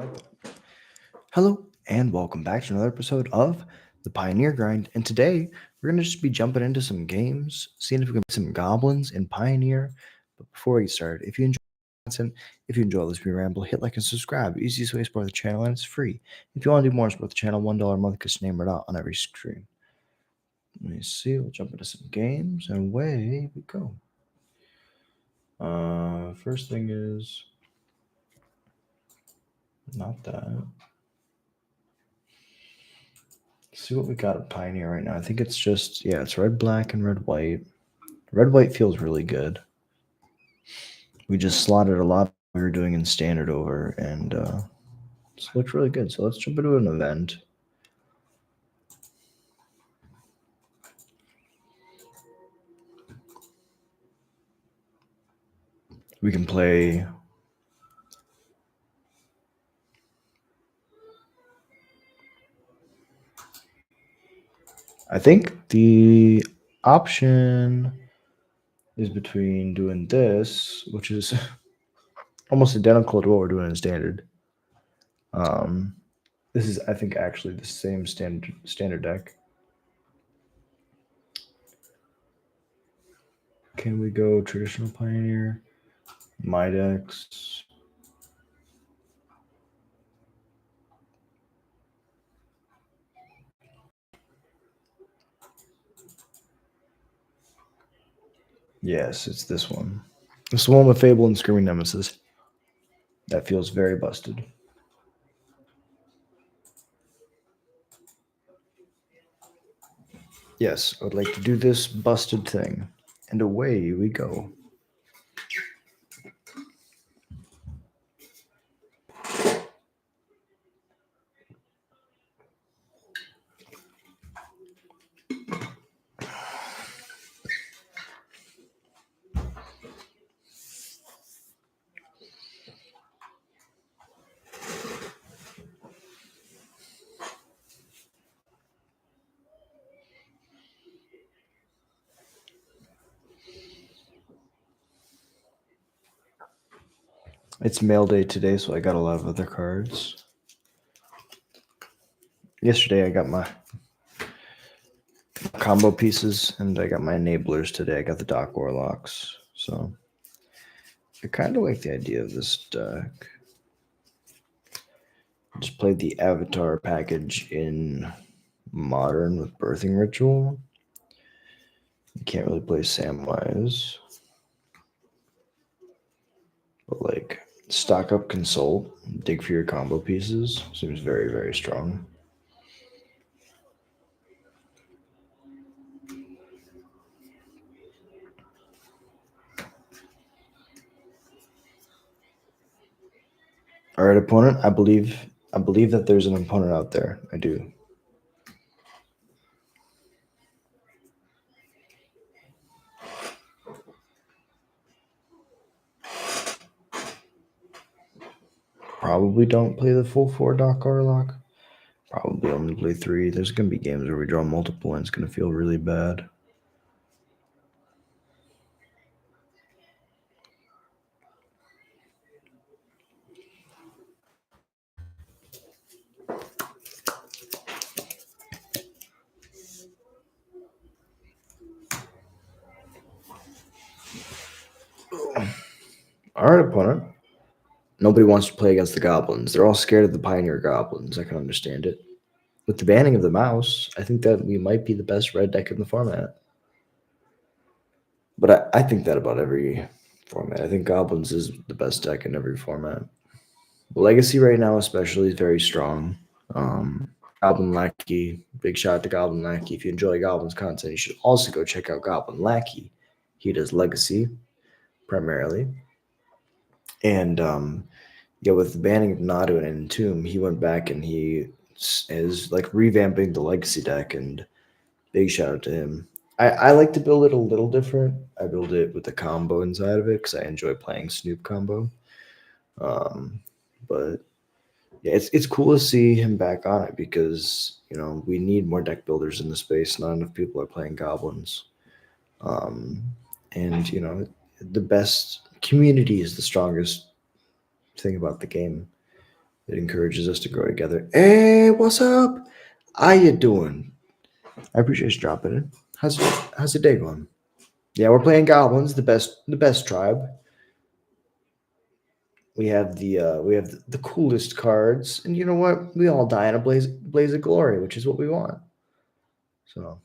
like that. Hello, and welcome back to another episode of the Pioneer Grind. And today we're going to just be jumping into some games, seeing if we can get some goblins in Pioneer. But before we get started, if you enjoy content, if you enjoy Let's Be Ramble, hit like and subscribe. Easiest way to support the channel, and it's free. If you want to do more, support the channel, $1 a month, because name it out on every stream. Let me see. We'll jump into some games, and away we go. First thing is not that. See what we got at Pioneer right now. I think it's just, yeah, it's red, black, and red, white. Red, white feels really good. We just slotted a lot we were doing in standard over, and it looks really good. So let's jump into an event. We can play. I think the option is between doing this, which is almost identical to what we're doing in standard. This is, I think, actually the same standard deck. Can we go traditional Pioneer? My decks. Yes, it's this one. It's the one with Fable and Screaming Nemesis. That feels very busted. Yes, I would like to do this busted thing. And away we go. It's mail day today, so I got a lot of other cards. Yesterday I got my combo pieces, and I got my enablers today. I got the Dock Warlocks. So I kind of like the idea of this deck. Just played the Avatar package in Modern with Birthing Ritual. You can't really play Samwise. But like, stock up Consult, dig for your combo pieces. Seems very, very strong. All right, opponent. I believe that there's an opponent out there. I do. Probably don't play the full 4 Dock Warlock. Probably only play 3. There's gonna be games where we draw multiple, and it's gonna feel really bad. All right, opponent. Nobody wants to play against the Goblins. They're all scared of the Pioneer Goblins. I can understand it. With the banning of the mouse, I think that we might be the best red deck in the format. But I think that about every format. I think Goblins is the best deck in every format. Legacy right now, especially, is very strong. Goblin Lackey, big shout out to Goblin Lackey. If you enjoy Goblin's content, you should also go check out Goblin Lackey. He does Legacy primarily. And with the banning of Nadu and Entomb, he went back and he is like revamping the Legacy deck, and big shout out to him. I like to build it a little different. I build it with the combo inside of it because I enjoy playing Snoop combo. But yeah, it's cool to see him back on it because we need more deck builders in the space. Not enough people are playing Goblins, and the best community is the strongest thing about the game. It encourages us to grow together. Hey, what's up? How you doing? I appreciate you dropping in. How's your day going? Yeah, we're playing Goblins, the best tribe. We have the coolest cards, and you know what? We all die in a blaze of glory, which is what we want. So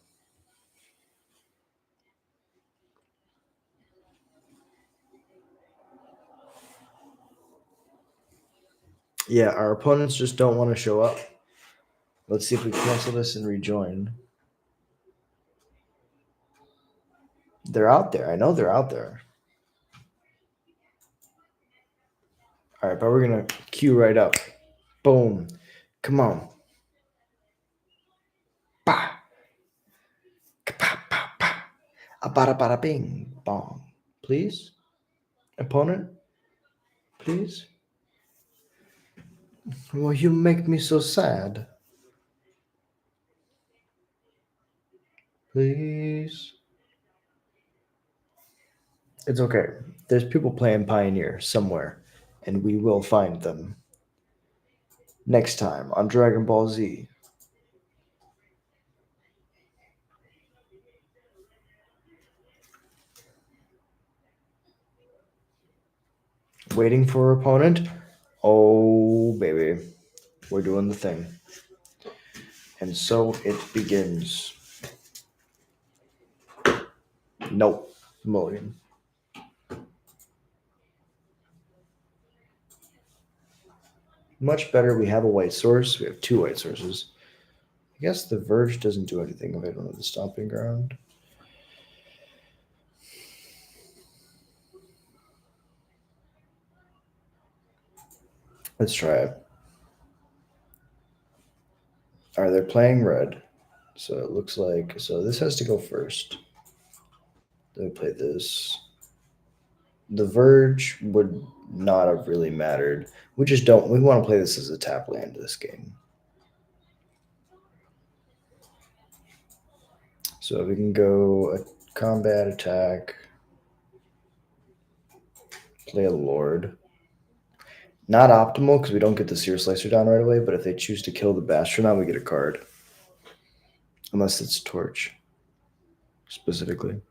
yeah, our opponents just don't want to show up. Let's see if we cancel this and rejoin. They're out there. I know they're out there. All right, but we're gonna queue right up. Boom. Come on. Bah. Ka-pa, pa, pa. A bada bada bing bong. Please? Opponent? Please? Well, you make me so sad. Please? It's okay. There's people playing Pioneer somewhere, and we will find them. Next time on Dragon Ball Z. Waiting for opponent? Oh, baby. We're doing the thing. And so it begins. Nope. Mulligan. Much better. We have a white source. We have two white sources. I guess the Verge doesn't do anything if I don't have the Stomping Ground. Let's try it. All right, they're playing red. So it looks like, so this has to go first. Then we play this. The Verge would not have really mattered. We just don't, we want to play this as a tap land this game. So we can go a combat attack, play a Lord. Not optimal because we don't get the Seer Slicer down right away, but if they choose to kill the Bastronaut, we get a card. Unless it's Torch, specifically.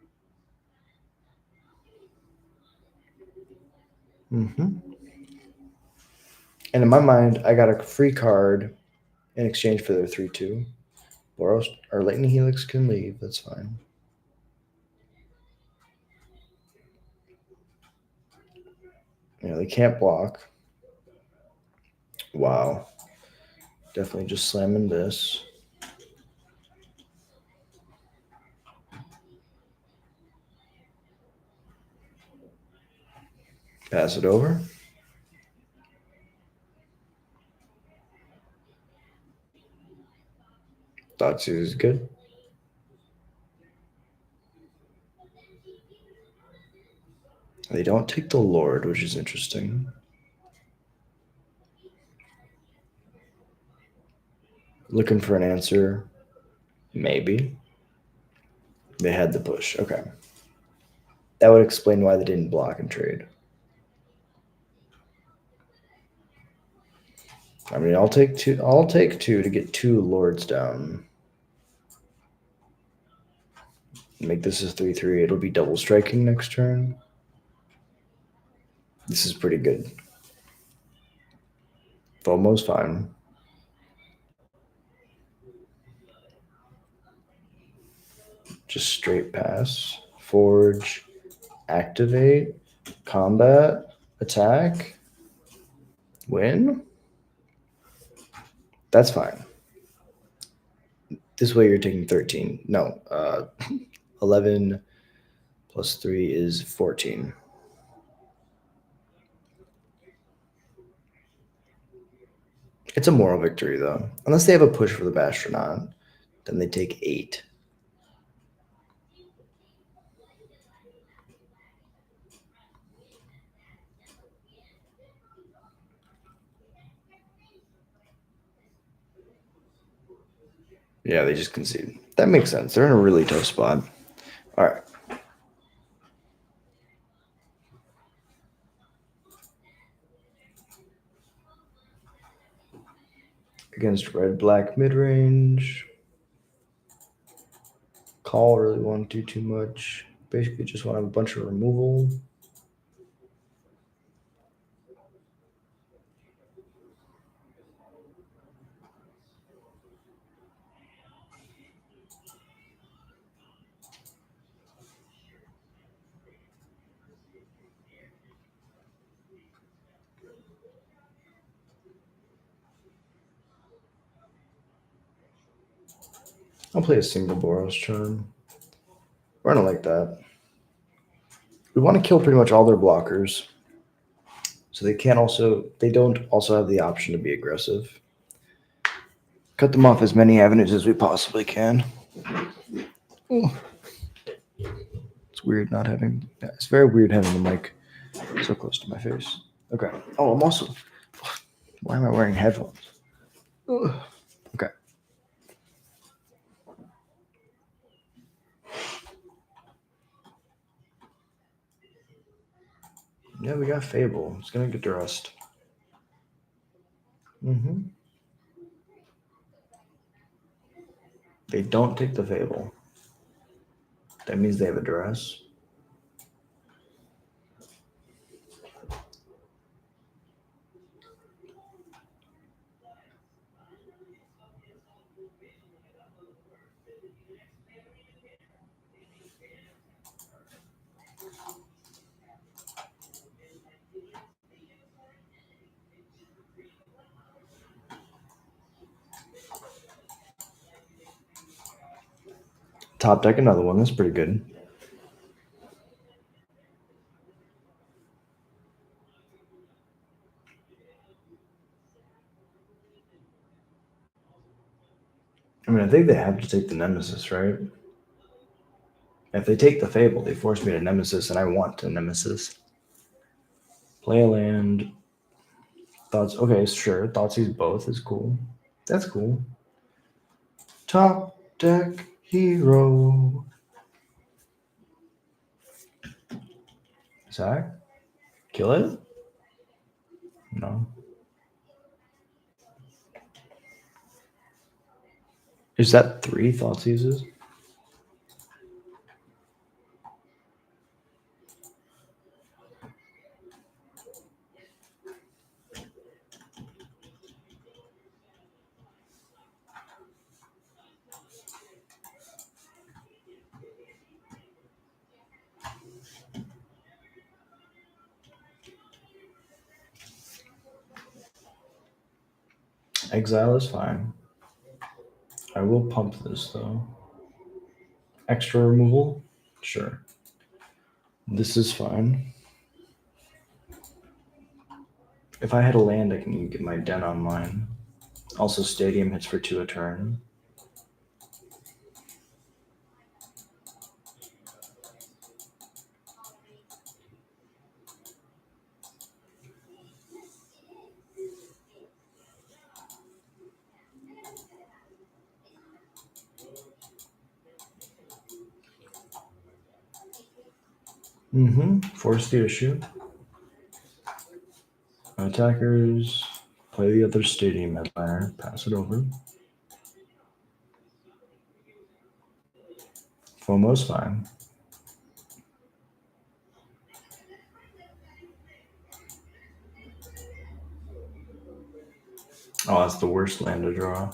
And in my mind, I got a free card in exchange for their 3/2. Boros or Lightning Helix can leave. That's fine. They can't block. Wow. Definitely just slamming this. Pass it over. Thoughts is good. They don't take the Lord, which is interesting. Looking for an answer. Maybe. They had the push. Okay. That would explain why they didn't block and trade. I mean, I'll take two. I'll take two to get two Lords down. Make this a 3/3. It'll be double striking next turn. This is pretty good. Almost fine. Just straight pass. Forge. Activate. Combat. Attack. Win. That's fine. This way you're taking 13. No. 11 plus 3 is 14. It's a moral victory, though. Unless they have a push for the Bastronaut, then they take 8. Yeah, they just concede. That makes sense. They're in a really tough spot. All right. against red-black mid-range. Call really won't do too much. Basically just want to have a bunch of removal. I'll play a single Boros Charm. We're gonna like that. We want to kill pretty much all their blockers. So they don't also have the option to be aggressive. Cut them off as many avenues as we possibly can. Ooh. It's weird not having, it's very weird having the mic so close to my face. Okay. Oh, I'm also, why am I wearing headphones? Ugh. Okay. Yeah, we got Fable. It's gonna get dressed. They don't take the Fable. That means they have a dress. Top deck another one. That's pretty good. I mean, I think they have to take the Nemesis, right? If they take the Fable, they force me to Nemesis, and I want to Nemesis. Play a land. Thoughts. Okay, sure. Thoughtseize both is cool. That's cool. Top deck hero. Zach? Kill it? No. Is that 3 Thoughtseizes? Exile is fine. I will pump this though. Extra removal? Sure. This is fine. If I had a land, I can get my den online. Also, Stadium hits for 2 a turn. Force the issue. Attackers play the other Stadium headliner. Pass it over. FOMO's fine. Oh, that's the worst land to draw.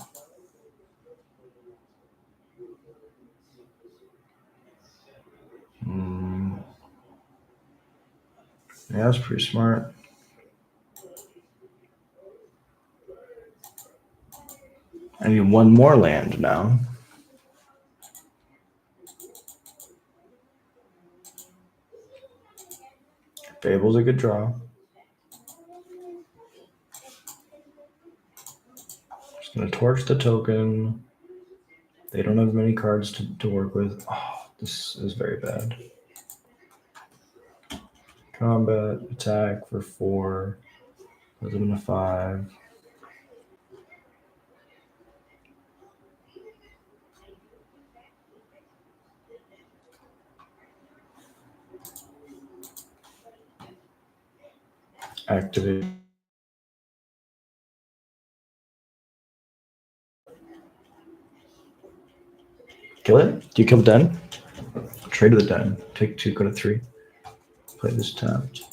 Yeah, that's pretty smart. I need one more land now. Fable's a good draw. Just gonna torch the token. They don't have many cards to work with. Oh, this is very bad. Combat, attack for 4. Put them in a 5. Activate Kill it? Do you kill Den? Trade with Den. Take 2, go to 3. Play this tapped.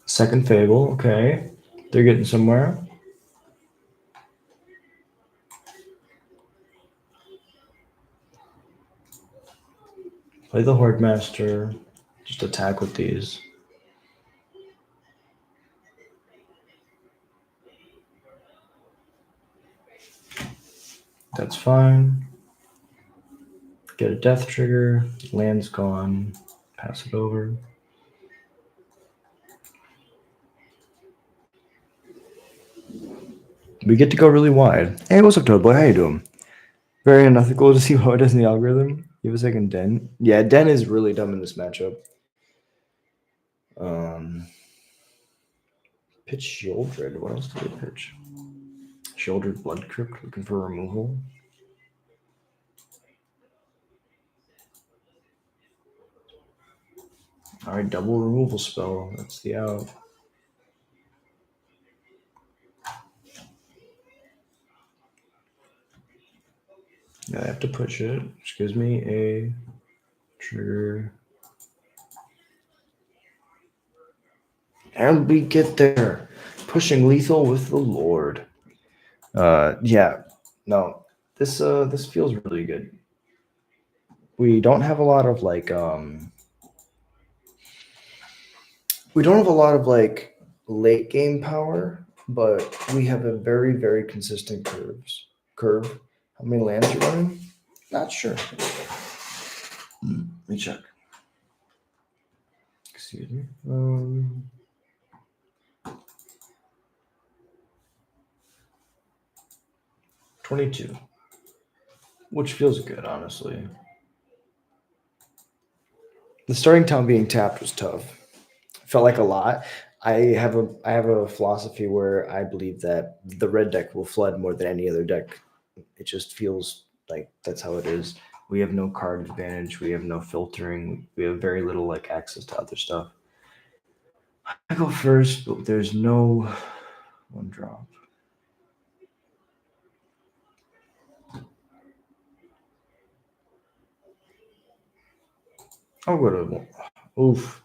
Second Fable, okay. They're getting somewhere. Play the Horde Master. Just attack with these. That's fine. Get a death trigger. Land's gone. Pass it over. We get to go really wide. Hey, what's up, Toadboy? How you doing? Very unethical to see how it does in the algorithm. Give a second, Den. Yeah, Den is really dumb in this matchup. Pitch Shieldred. What else did they pitch? Shieldred Blood Crypt, looking for removal. All right, double removal spell. That's the out. Yeah, I have to push it, which gives me a trigger. And we get there. Pushing lethal with the Lord. Yeah. No. This feels really good. We don't have a lot of we don't have a lot of late game power, but we have a very, very consistent curve. How many lands are running? Not sure. Let me check. Excuse me. 22, which feels good, honestly. The starting town being tapped was tough. Felt like a lot. I have a philosophy where I believe that the red deck will flood more than any other deck. It just feels like that's how it is. We have no card advantage. We have no filtering. We have very little access to other stuff. I go first, but there's no one drop. I'll go to oof.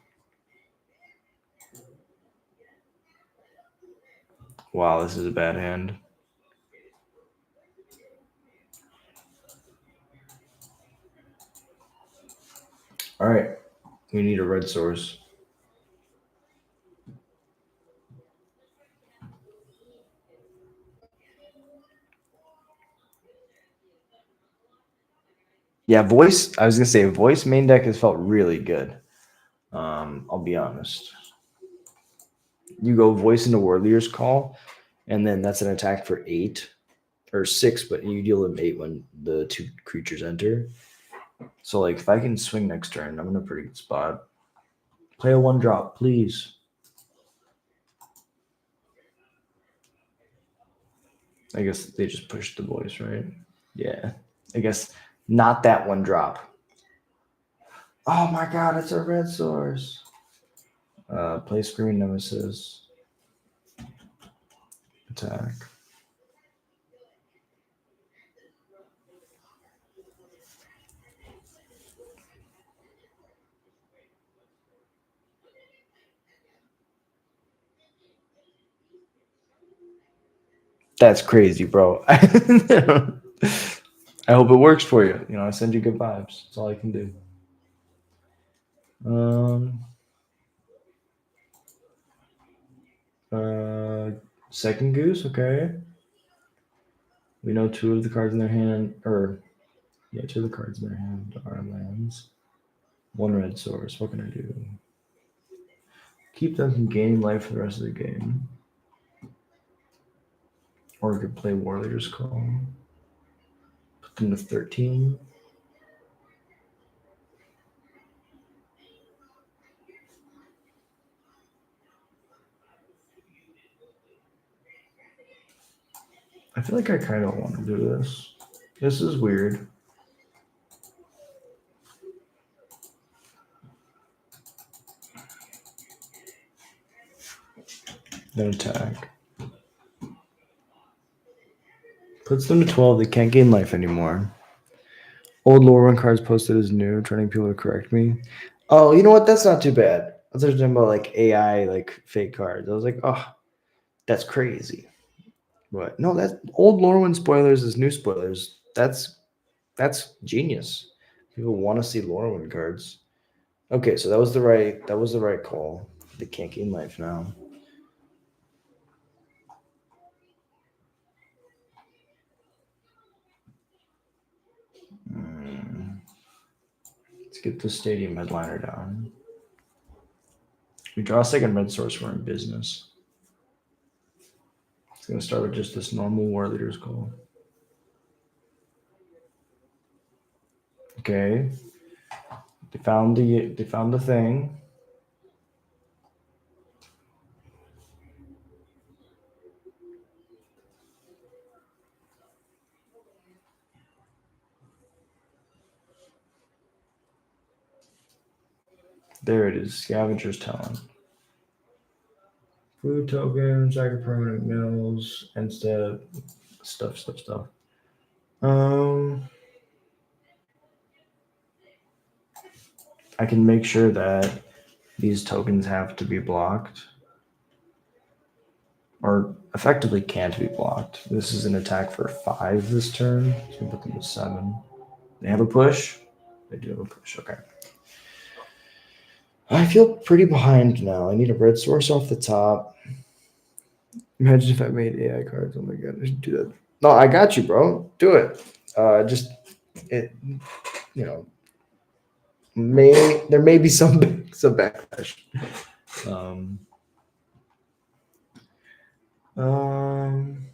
Wow, this is a bad hand. All right, we need a red source. Yeah, voice. I was gonna say voice main deck has felt really good. I'll be honest. You go voice into Warrior's Call, and then that's an attack for 8 or 6, but you deal them 8 when the 2 creatures enter. So if I can swing next turn, I'm in a pretty good spot. Play a 1-drop, please. I guess they just pushed the voice, right? Yeah. I guess not that 1-drop. Oh my god, it's a red source. Play Screaming Nemesis. Attack. That's crazy, bro. I hope it works for you. I send you good vibes. That's all I can do. Second Goose, okay. We know 2 of the cards in their hand, 2 of the cards in their hand are lands. 1 red source. What can I do? Keep them from gaining life for the rest of the game. Or we could play Warrior's Call. Put them to 13. I feel like I kind of want to do this. This is weird. Then attack. Puts them to 12. They can't gain life anymore. Old lore run cards posted as new, trying people to correct me. Oh, you know what? That's not too bad. I was talking about like AI, like fake cards. I was like, oh, that's crazy. But no, that old Lorwyn spoilers is new spoilers. That's genius. People want to see Lorwyn cards. Okay, so that was the right call. They can't gain life now. Hmm. Let's get the stadium headliner down. We draw a second red source. We're in business. It's gonna start with just this normal war leader's call. Okay. They found the thing. There it is. Scavenger's talent. Food tokens, active permanent mills, instead stuff. Um I can make sure that these tokens have to be blocked. Or effectively can't be blocked. This is an attack for 5 this turn. So we put them to 7. They have a push. They do have a push. Okay. I feel pretty behind now. I need a red source off the top. Imagine if I made AI cards. Oh my god, I should do that. No, I got you, bro. Do it. Just it. You know, there may be some backlash. Um. Um.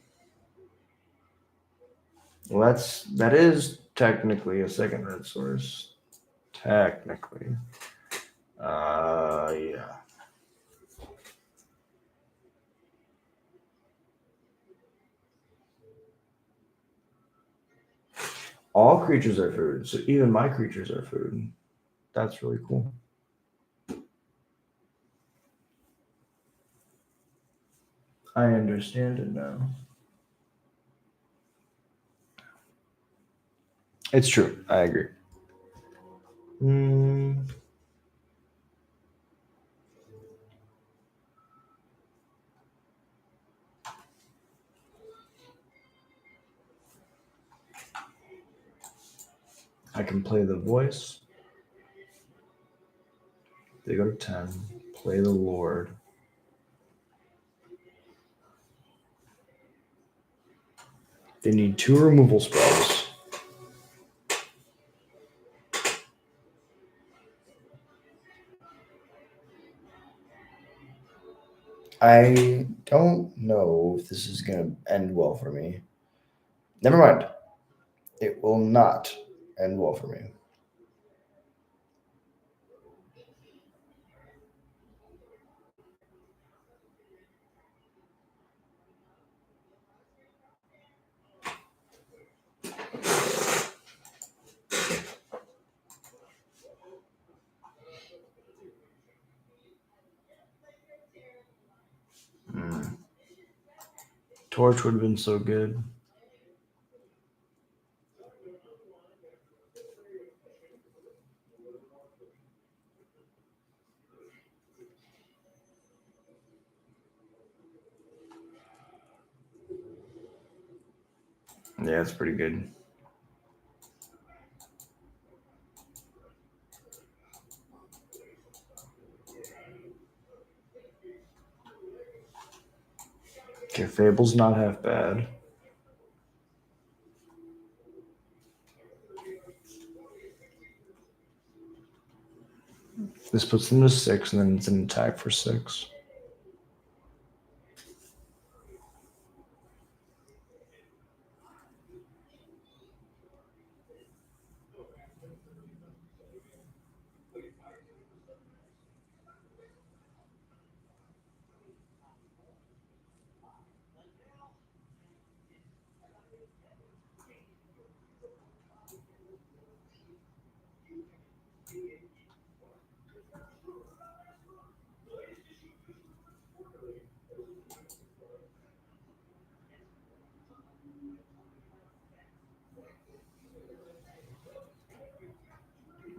Well, that is technically a second red source. Technically. Yeah. All creatures are food, so even my creatures are food. That's really cool. I understand it now. It's true. I agree. Mm, I can play the voice. They go to 10. Play the Lord. They need 2 removal spells. I don't know if this is going to end well for me. Never mind. It will not end well for me. Mm. Torch would have been so good. Yeah, it's pretty good. Okay, Fable's not half bad. This puts them to 6, and then it's an attack for 6.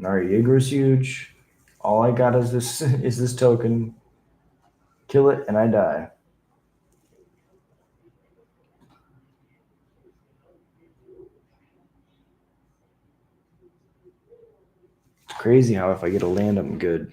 Alright, Jaeger's huge. All I got is this token. Kill it and I die. It's crazy how if I get a land, I'm good.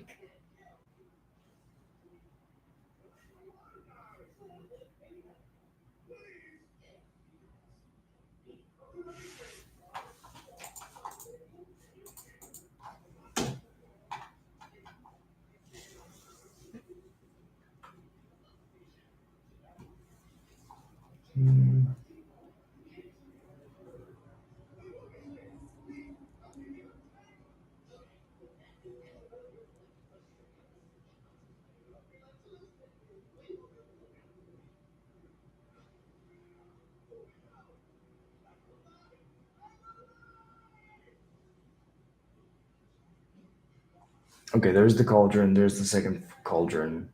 Okay, there's the cauldron. There's the second cauldron.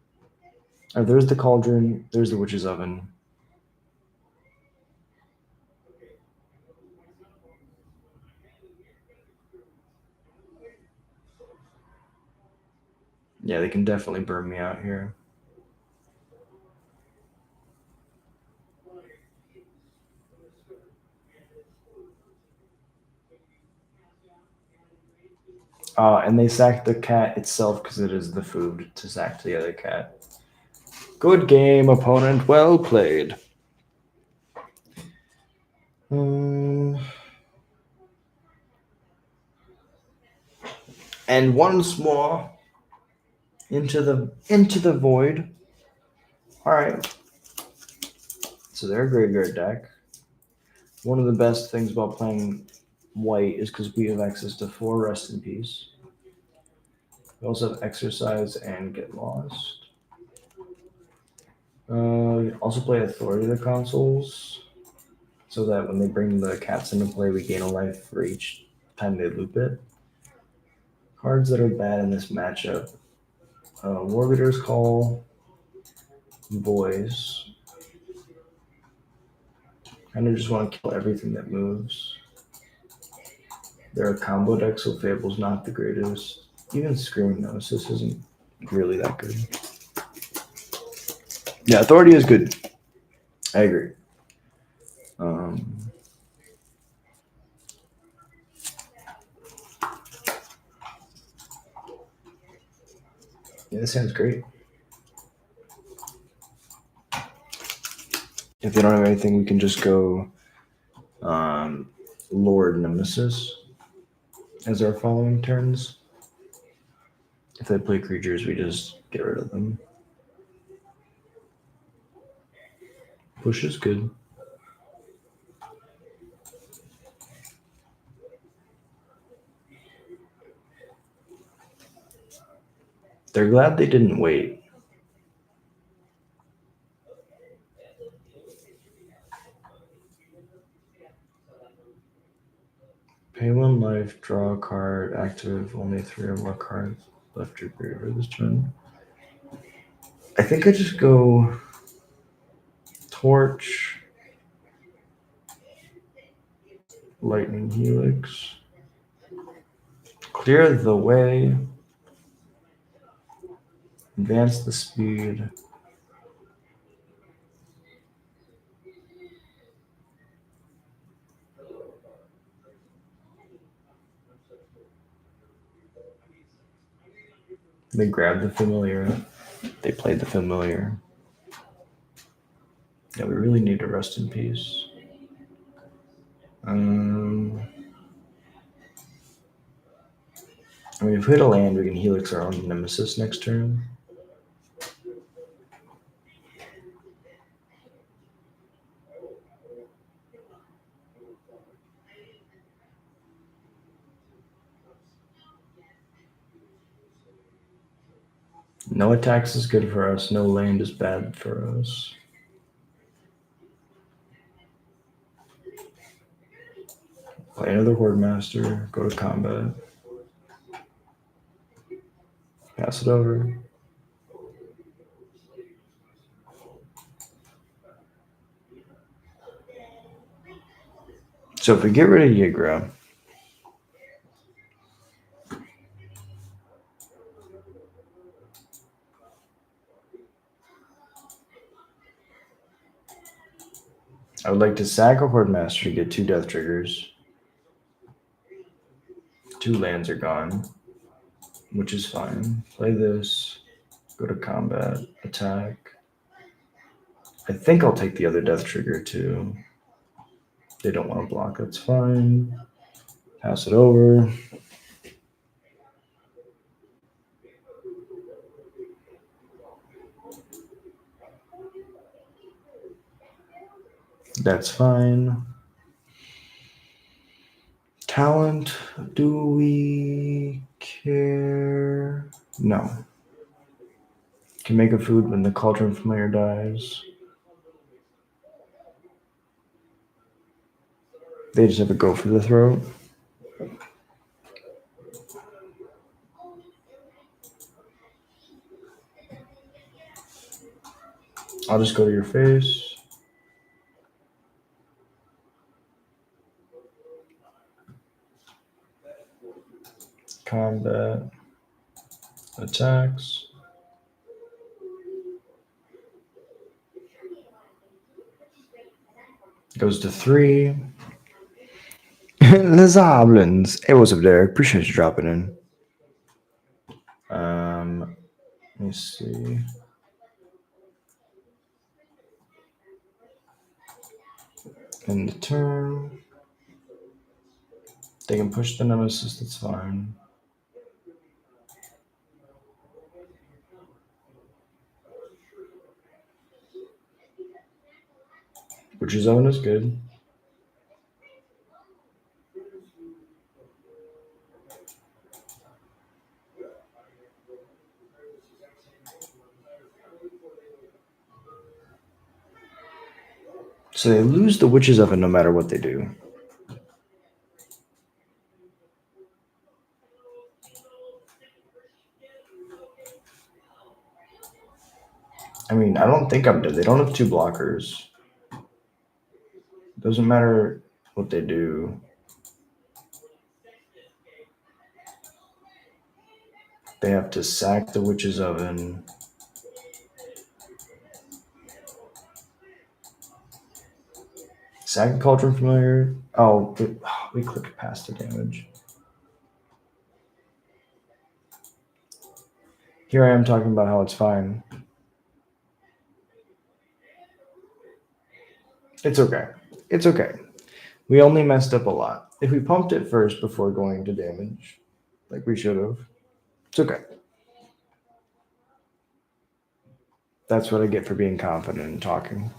There's the cauldron. There's the witch's oven. Yeah, they can definitely burn me out here. And they sack the cat itself because it is the food to sack the other cat. Good game, opponent. Well played. And once more into the void. All right. So they're a graveyard deck. One of the best things about playing white is because we have access to 4 Rest in Peace. We also have Exercise and Get Lost. We also play Authority of the Consoles, so that when they bring the cats into play, we gain a life for each time they loop it. Cards that are bad in this matchup: Warbeater's Call, Voice. Kind of just want to kill everything that moves. There are combo decks, so Fable's not the greatest. Even Screaming Gnosis isn't really that good. Yeah, Authority is good. I agree. Yeah, this sounds great. If they don't have anything, we can just go Lord Nemesis as our following turns. If they play creatures, we just get rid of them. Push is good. They're glad they didn't wait. Pay 1 life, draw a card, active only 3 or more cards left your graveyard this turn. I think I just go Torch, Lightning Helix, clear the way, advance the speed. They grabbed the familiar. They played the familiar. Yeah, we really need to rest in peace. I mean, if we hit a land, we can Helix our own Nemesis next turn. No attacks is good for us. No land is bad for us. Play another Horde Master. Go to combat. Pass it over. So if we get rid of Yigra, I would like to sack a Horde Master to get 2 death triggers. 2 lands are gone, which is fine. Play this, go to combat, attack. I think I'll take the other death trigger too. They don't want to block, that's fine. Pass it over. That's fine. Talent, do we care? No. Can make a food when the Cauldron Familiar dies. They just have to go for the throat. I'll just go to your face. Combat. Attacks. Goes to 3. The Goblins. Hey, what's up, Derek? Appreciate you dropping in. Let me see. End the turn. They can push the Nemesis, that's fine. Witch's Oven is good. So they lose the Witch's Oven no matter what they do. I mean, I don't think I'm dead. They don't have 2 blockers. Doesn't matter what they do. They have to sack the Witch's Oven. Sack the Cauldron Familiar. Oh, we clicked past the damage. Here I am talking about how it's fine. It's okay. It's okay. We only messed up a lot. If we pumped it first before going to damage, like we should have, it's okay. That's what I get for being confident and talking.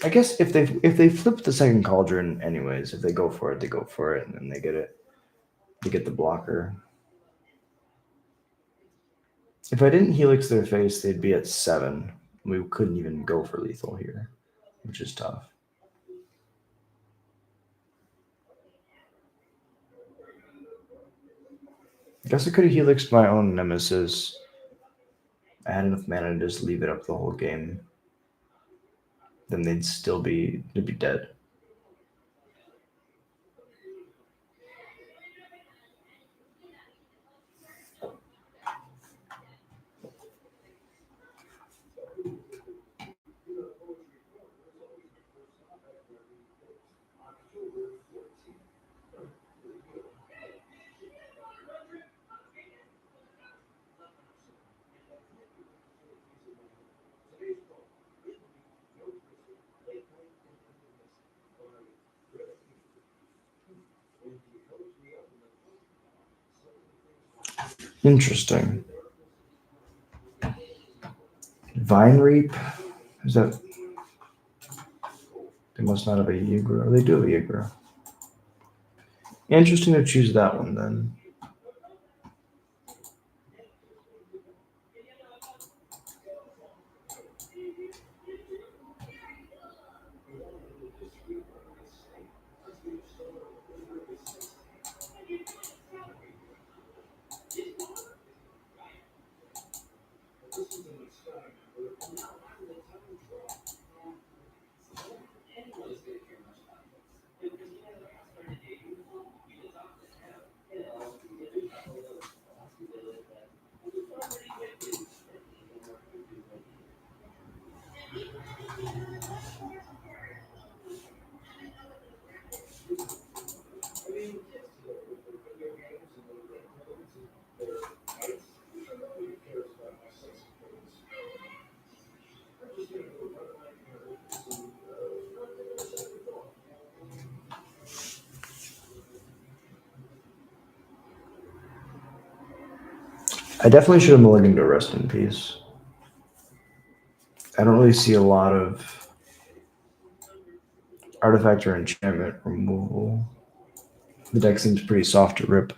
I guess if they flip the second Cauldron anyways, if they go for it, they go for it, and then they get it. They get the blocker. If I didn't Helix their face, they'd be at 7. We couldn't even go for lethal here, which is tough. I guess I could have Helixed my own Nemesis. I had enough mana to just leave it up the whole game. Then they'd be dead. Interesting. Vine Reap? Is that... They must not have a Yigro. They do have a Yigro. Interesting to choose that one then. I definitely should have mulliganed to Rest in Peace. I don't really see a lot of artifact or enchantment removal. The deck seems pretty soft to rip.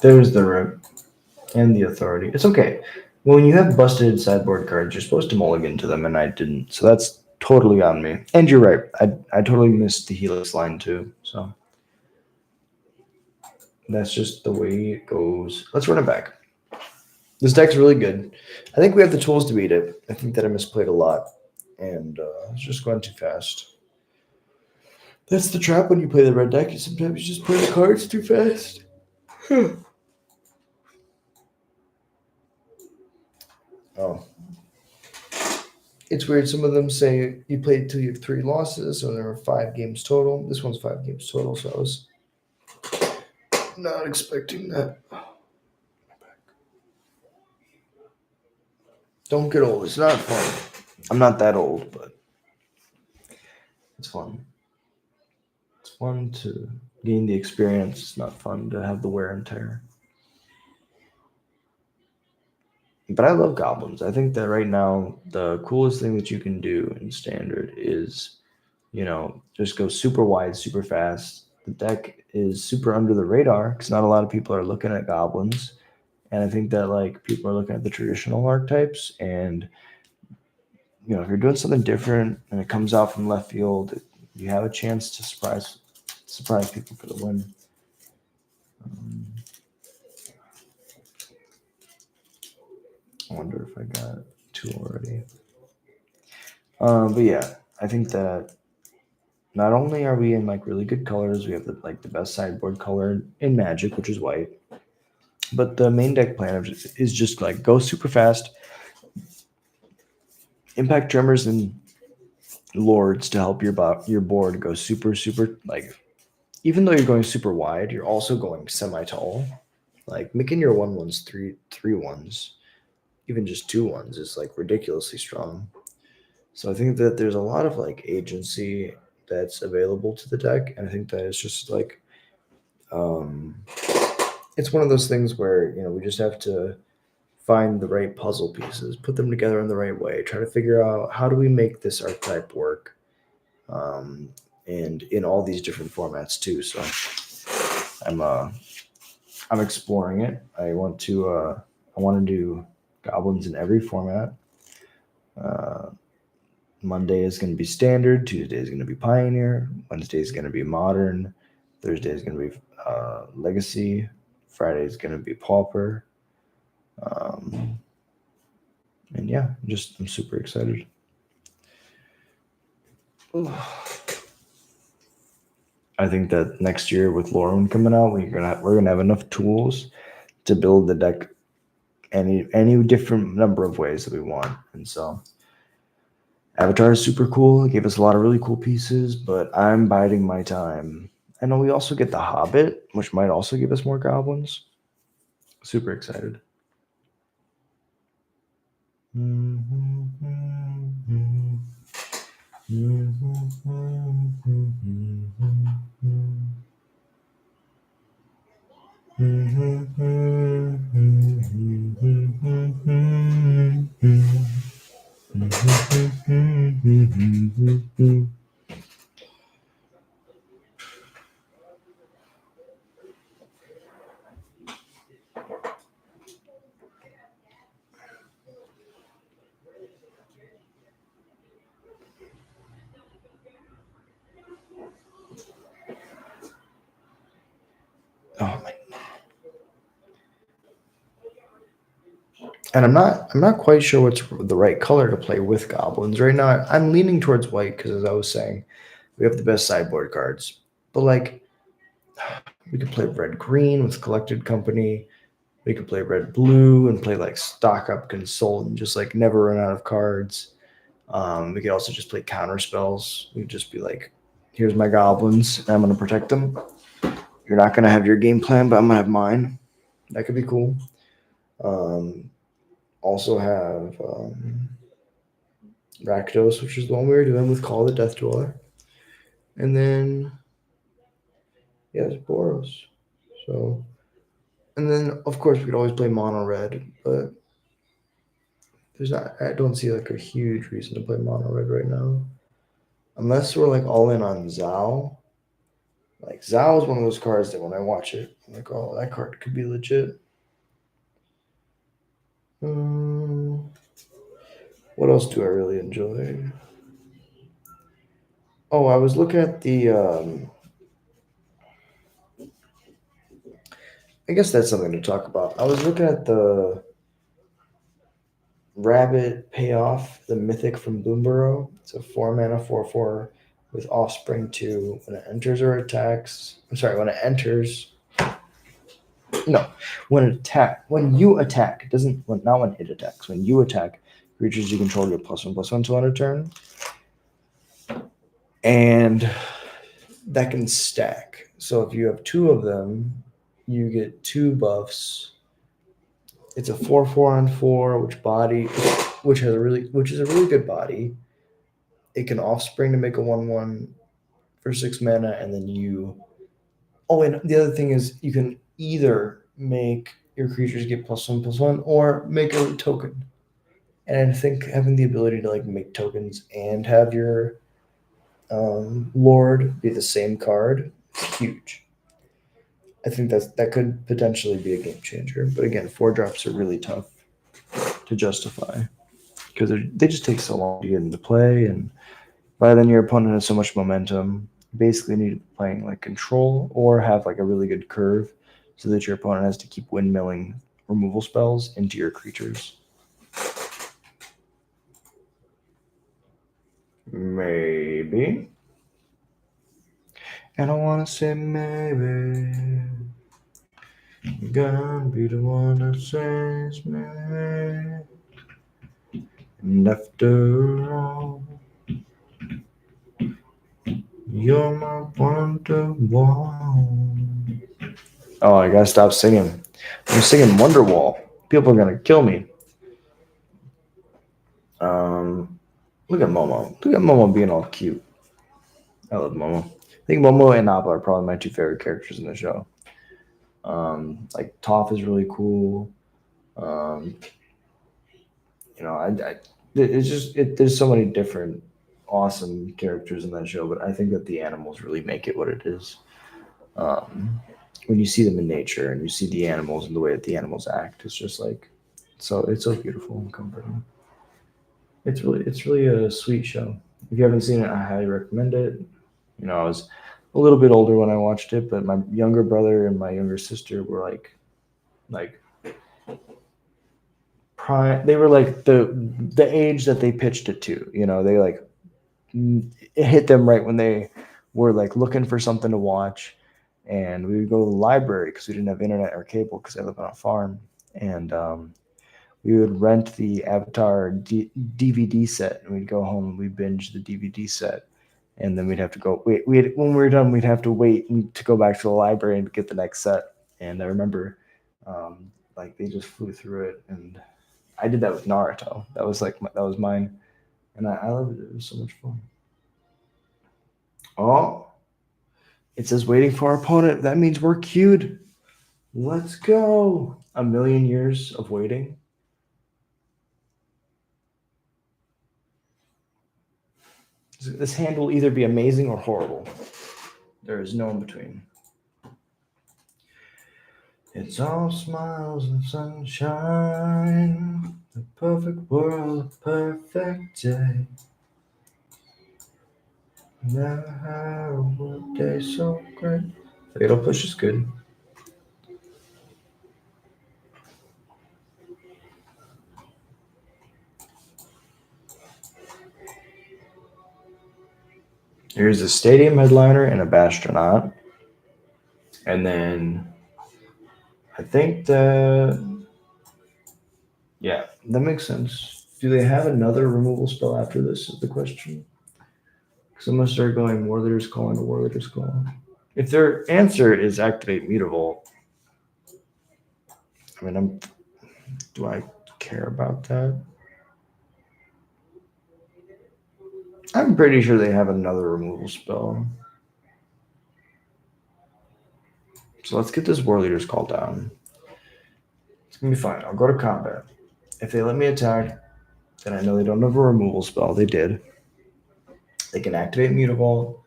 There's the rip and the authority. It's okay. When you have busted sideboard cards, you're supposed to mulligan to them, and I didn't. So that's totally on me. And you're right. I totally missed the Helix line too. So that's just the way it goes. Let's run it back. This deck's really good. I think we have the tools to beat it. I think that I misplayed a lot, and it's just going too fast. That's the trap when you play the red deck. Sometimes you just play the cards too fast. Oh, it's weird. Some of them say you played till you have 3 losses, so there were 5 games total. This one's 5 games total, so I was not expecting that. Don't get old. It's not fun. I'm not that old, but it's fun. It's fun to gain the experience. It's not fun to have the wear and tear. But I love goblins. I think that right now the coolest thing that you can do in standard is, just go super wide, super fast. The deck is super under the radar because not a lot of people are looking at goblins. And I think that like people are looking at the traditional archetypes, and if you're doing something different and it comes out from left field, you have a chance to surprise people for the win. I wonder if I got 2 already. But yeah, I think that not only are we in like really good colors, we have the best sideboard color in Magic, which is white, but the main deck plan is just like go super fast, impact tremors and lords to help your board go super super, like even though you're going super wide, you're also going semi tall. Like making your 1/1s 3/1s, even just 2/1s is like ridiculously strong. So I think that there's a lot of like agency that's available to the deck, and I think that it's just like it's one of those things where we just have to find the right puzzle pieces, put them together in the right way, try to figure out how do we make this archetype work, and in all these different formats too. So I'm exploring it. I want to do goblins in every format. Uh, Monday is going to be standard. Tuesday is going to be pioneer. Wednesday is going to be modern. Thursday is going to be legacy. Friday is going to be pauper. And yeah, I'm super excited. I think that next year with Lorwyn coming out, we're gonna have enough tools to build the deck any different number of ways that we want. And so Avatar is super cool. It gave us a lot of really cool pieces, but I'm biding my time. I know we also get the Hobbit, which might also give us more goblins. Super excited. And I'm not quite sure what's the right color to play with goblins right now. I'm leaning towards white because, as I was saying, we have the best sideboard cards. But like, we could play red green with collected company. We could play red blue and play like stock up consult and just like never run out of cards. We could also just play counter spells. We'd just be like, here's my goblins, and I'm gonna protect them. You're not gonna have your game plan, but I'm gonna have mine. That could be cool. Um, Also have Rakdos, which is the one we were doing with Call of the Death Dweller. And then, yeah, there's Boros. So, and then, of course, we could always play Mono Red, but I don't see like a huge reason to play Mono Red right now. Unless we're like all in on Zao. Like, Zao is one of those cards that when I watch it, I'm like, oh, that card could be legit. Um, what else do I really enjoy? Oh, I was looking at the I guess that's something to talk about. I was looking at the Rabbit Payoff, the mythic from Boomburo. It's a 4 mana 4/4 with Offspring 2. When it enters or attacks, I'm sorry, when it enters, no, when you attack, it doesn't, not when it attacks. When you attack, creatures you control get +1/+1 till end of turn, and that can stack. So if you have two of them, you get two buffs. It's a 4/4 on 4, which is a really good body. It can offspring to make a 1/1 for 6 mana, and then you. Oh, and the other thing is you can either make your creatures get +1/+1 or make a token. And I think having the ability to like make tokens and have your Lord be the same card is huge. I think that could potentially be a game changer. But again, 4 drops are really tough to justify because they just take so long to get into play, and by then your opponent has so much momentum. You basically need to be playing like control or have like a really good curve so that your opponent has to keep windmilling removal spells into your creatures. Maybe. And I wanna say maybe you're gonna be the one that says maybe. And after all, you're my Wonderwall. Oh, I gotta stop singing. I'm singing Wonderwall. People are gonna kill me. Look at Momo. Look at Momo being all cute. I love Momo. I think Momo and Appa are probably my two favorite characters in the show. Like Toph is really cool. Um, it's just there's so many different awesome characters in that show, but I think that the animals really make it what it is. Um, when you see them in nature and you see the animals and the way that the animals act, it's just like it's so beautiful and comforting. It's really a sweet show. If you haven't seen it, I highly recommend it. I was a little bit older when I watched it, but my younger brother and my younger sister were like prime. They were like the age that they pitched it to. They like it hit them right when they were like looking for something to watch, and we would go to the library because we didn't have internet or cable because I live on a farm, and we would rent the Avatar DVD set, and we'd go home and we binge the DVD set, and then we'd have to go wait. When we were done, we'd have to wait to go back to the library and get the next set. And I remember, like they just flew through it, and I did that with Naruto. That was that was mine, and I loved it. It was so much fun. Oh, it says waiting for our opponent. That means we're queued. Let's go. A million years of waiting. This hand will either be amazing or horrible. There is no in between. It's all smiles and sunshine. The perfect world, perfect day. Never had a workday so great. Fatal push is good. Here's a stadium headliner and a bastronaut. And then I think that, yeah, that makes sense. Do they have another removal spell after this is the question. Because I'm going to start going War Leader's Call into War Leader's Call. If their answer is activate Mutavault, I mean, do I care about that? I'm pretty sure they have another removal spell. So let's get this War Leader's Call down. It's going to be fine. I'll go to combat. If they let me attack, then I know they don't have a removal spell. They did. They can activate Mutavault.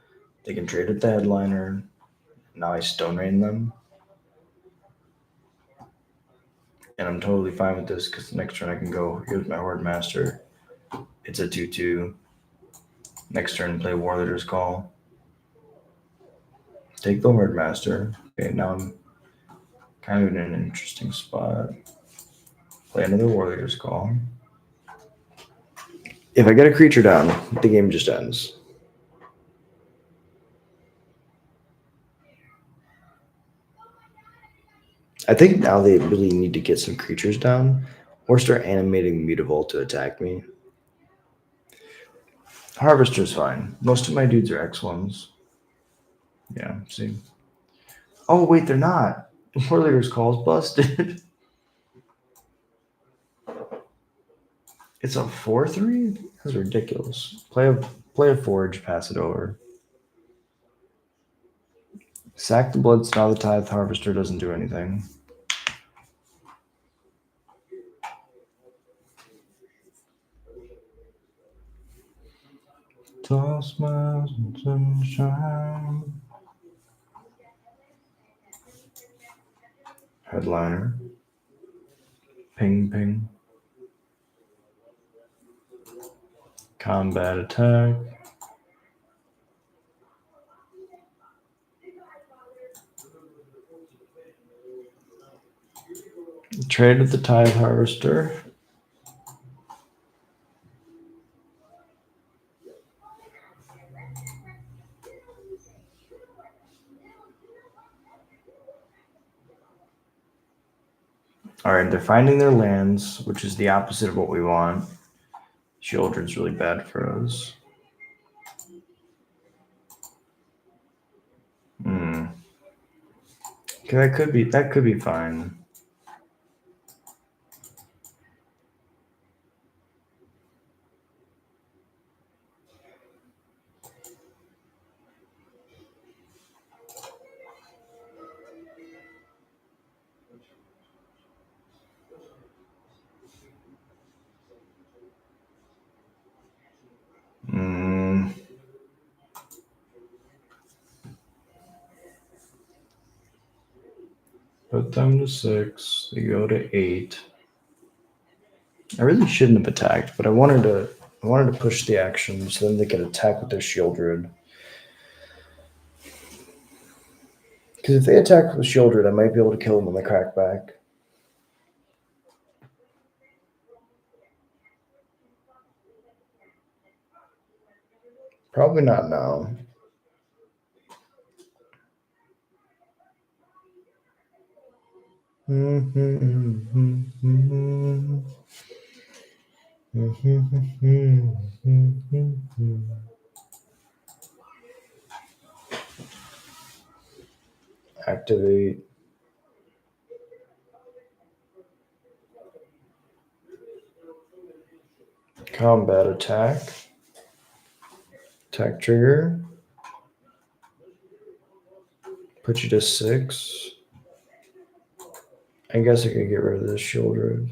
They can trade with the headliner. Now I Stone Rain them. And I'm totally fine with this because the next turn I can go, here's my Horde Master. It's a 2-2. Next turn, play War Leader's Call. Take the Horde Master. Okay, now I'm kind of in an interesting spot. Play another War Leader's Call. If I get a creature down, the game just ends. I think now they really need to get some creatures down or start animating Mutavault to attack me. Harvester's fine. Most of my dudes are X1s. Yeah, see. Oh, wait, they're not. War Leader's Call's busted. It's a 4-3? That's ridiculous. Play a Forge, pass it over. Sack the Bloods, now the Tithe Harvester doesn't do anything. Tall smiles and sunshine. Headliner. Ping, ping. Combat attack. Trade with the Tithe Harvester. All right, they're finding their lands, which is the opposite of what we want. Shieldred's really bad for us. Okay, that could be fine. Put them to 6. They go to 8. I really shouldn't have attacked, but I wanted to push the action so then they could attack with their Shieldred. Because if they attack with Shieldred, I might be able to kill them on the crackback. Probably not now. Activate. Combat attack. Attack trigger. Put you to 6. I guess I could get rid of this Shieldred.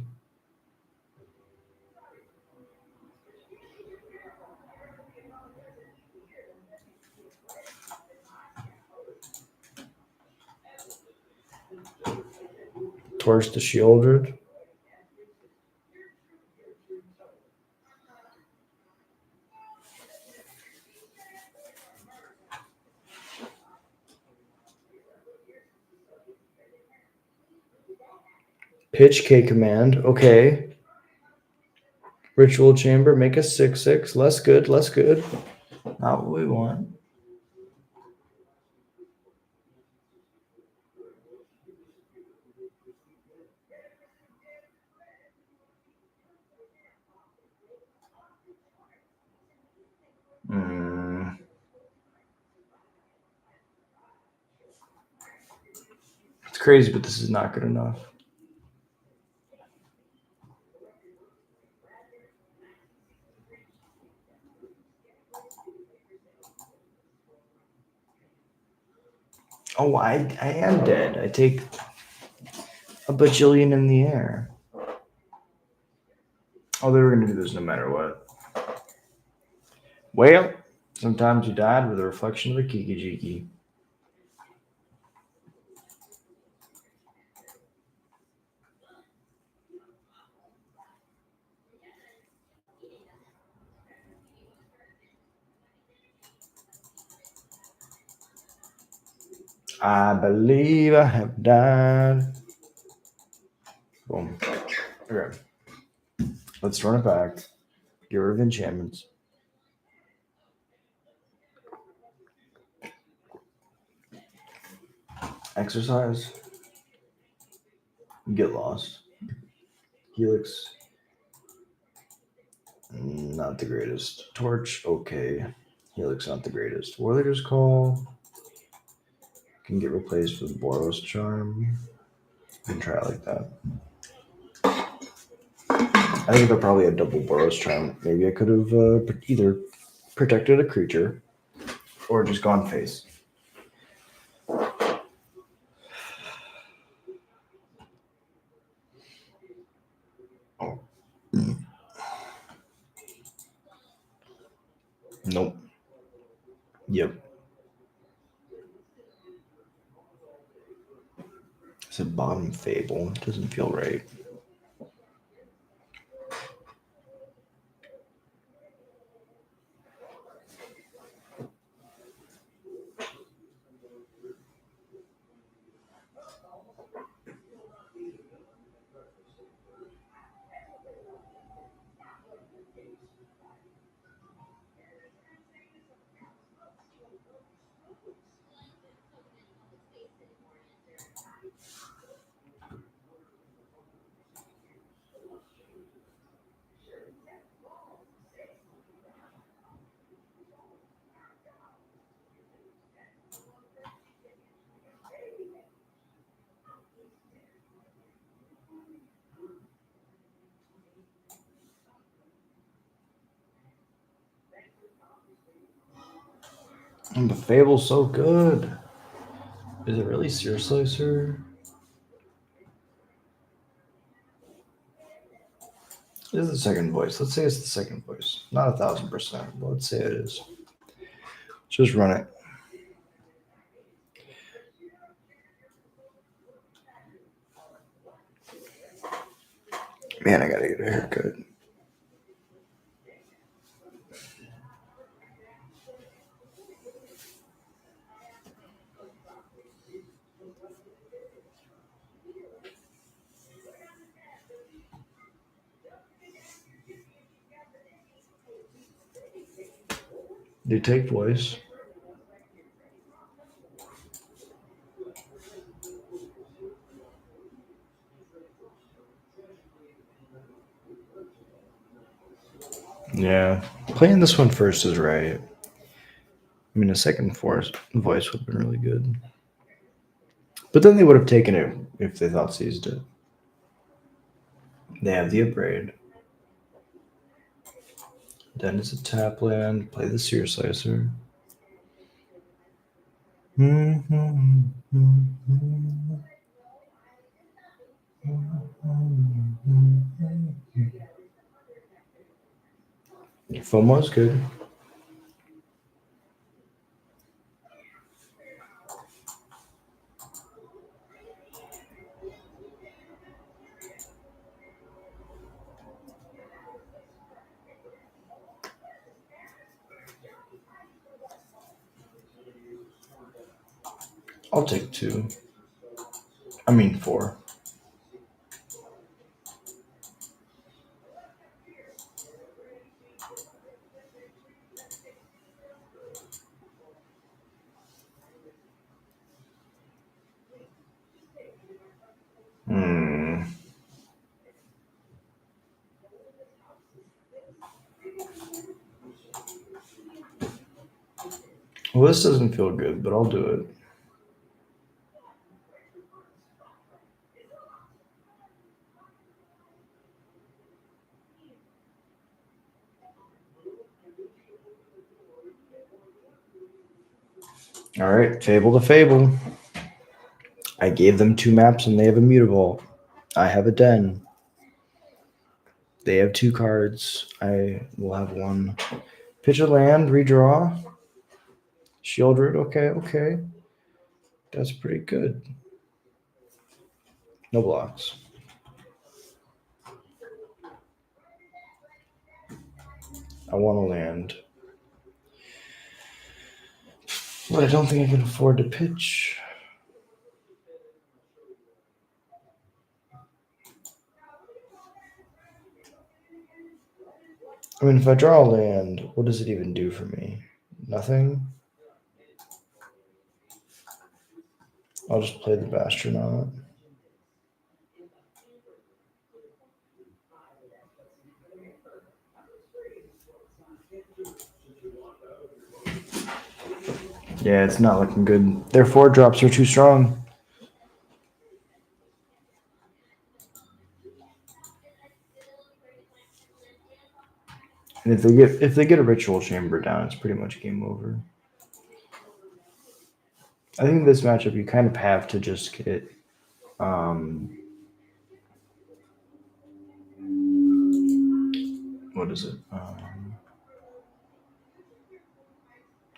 Torch the Shieldred. Pitch K command. Okay. Ritual chamber. Make a 6/6. Less good. Not what we want. crazy, but this is not good enough. Oh, I am dead. I take a bajillion in the air. Oh, they were going to do this no matter what. Well, sometimes you died with a reflection of a Kiki-Jiki. I believe I have died. Boom. Okay. Let's run it back. Get rid of enchantments. Exercise. Get lost. Helix. Not the greatest. Torch. Okay. Helix. Not the greatest. Warrior's Call. Can get replaced with Boros Charm. You can try it like that. I think they'll probably a double Boros Charm. Maybe I could have either protected a creature or just gone face. Oh. Nope. Yep. It's a bottom Fable. It doesn't feel right. And the Fable's so good. Is it really Sear Slicer? It is the second voice. Let's say it's the second voice. Not 1,000%, but let's say it is. Just run it. Man, I gotta get a haircut. Do you take voice? Yeah. Playing this one first is right. I mean, a second voice would have been really good. But then they would have taken it if they thought seized it. They have the upgrade. Then it's a tap land. Play the Sear Slicer. FOMO's good. I'll take 2. I mean 4. Well, this doesn't feel good, but I'll do it. All right, Fable to Fable. I gave them 2 maps and they have a mutable. I have a den. They have 2 cards. I will have 1. Pitch a land, redraw. Shieldred, okay. That's pretty good. No blocks. I want to land. But I don't think I can afford to pitch. I mean, if I draw a land, what does it even do for me? Nothing? I'll just play the Astronaut. Yeah, it's not looking good. Their 4-drops are too strong. And if they get a Ritual Chamber down, it's pretty much game over. I think this matchup you kind of have to just get what is it?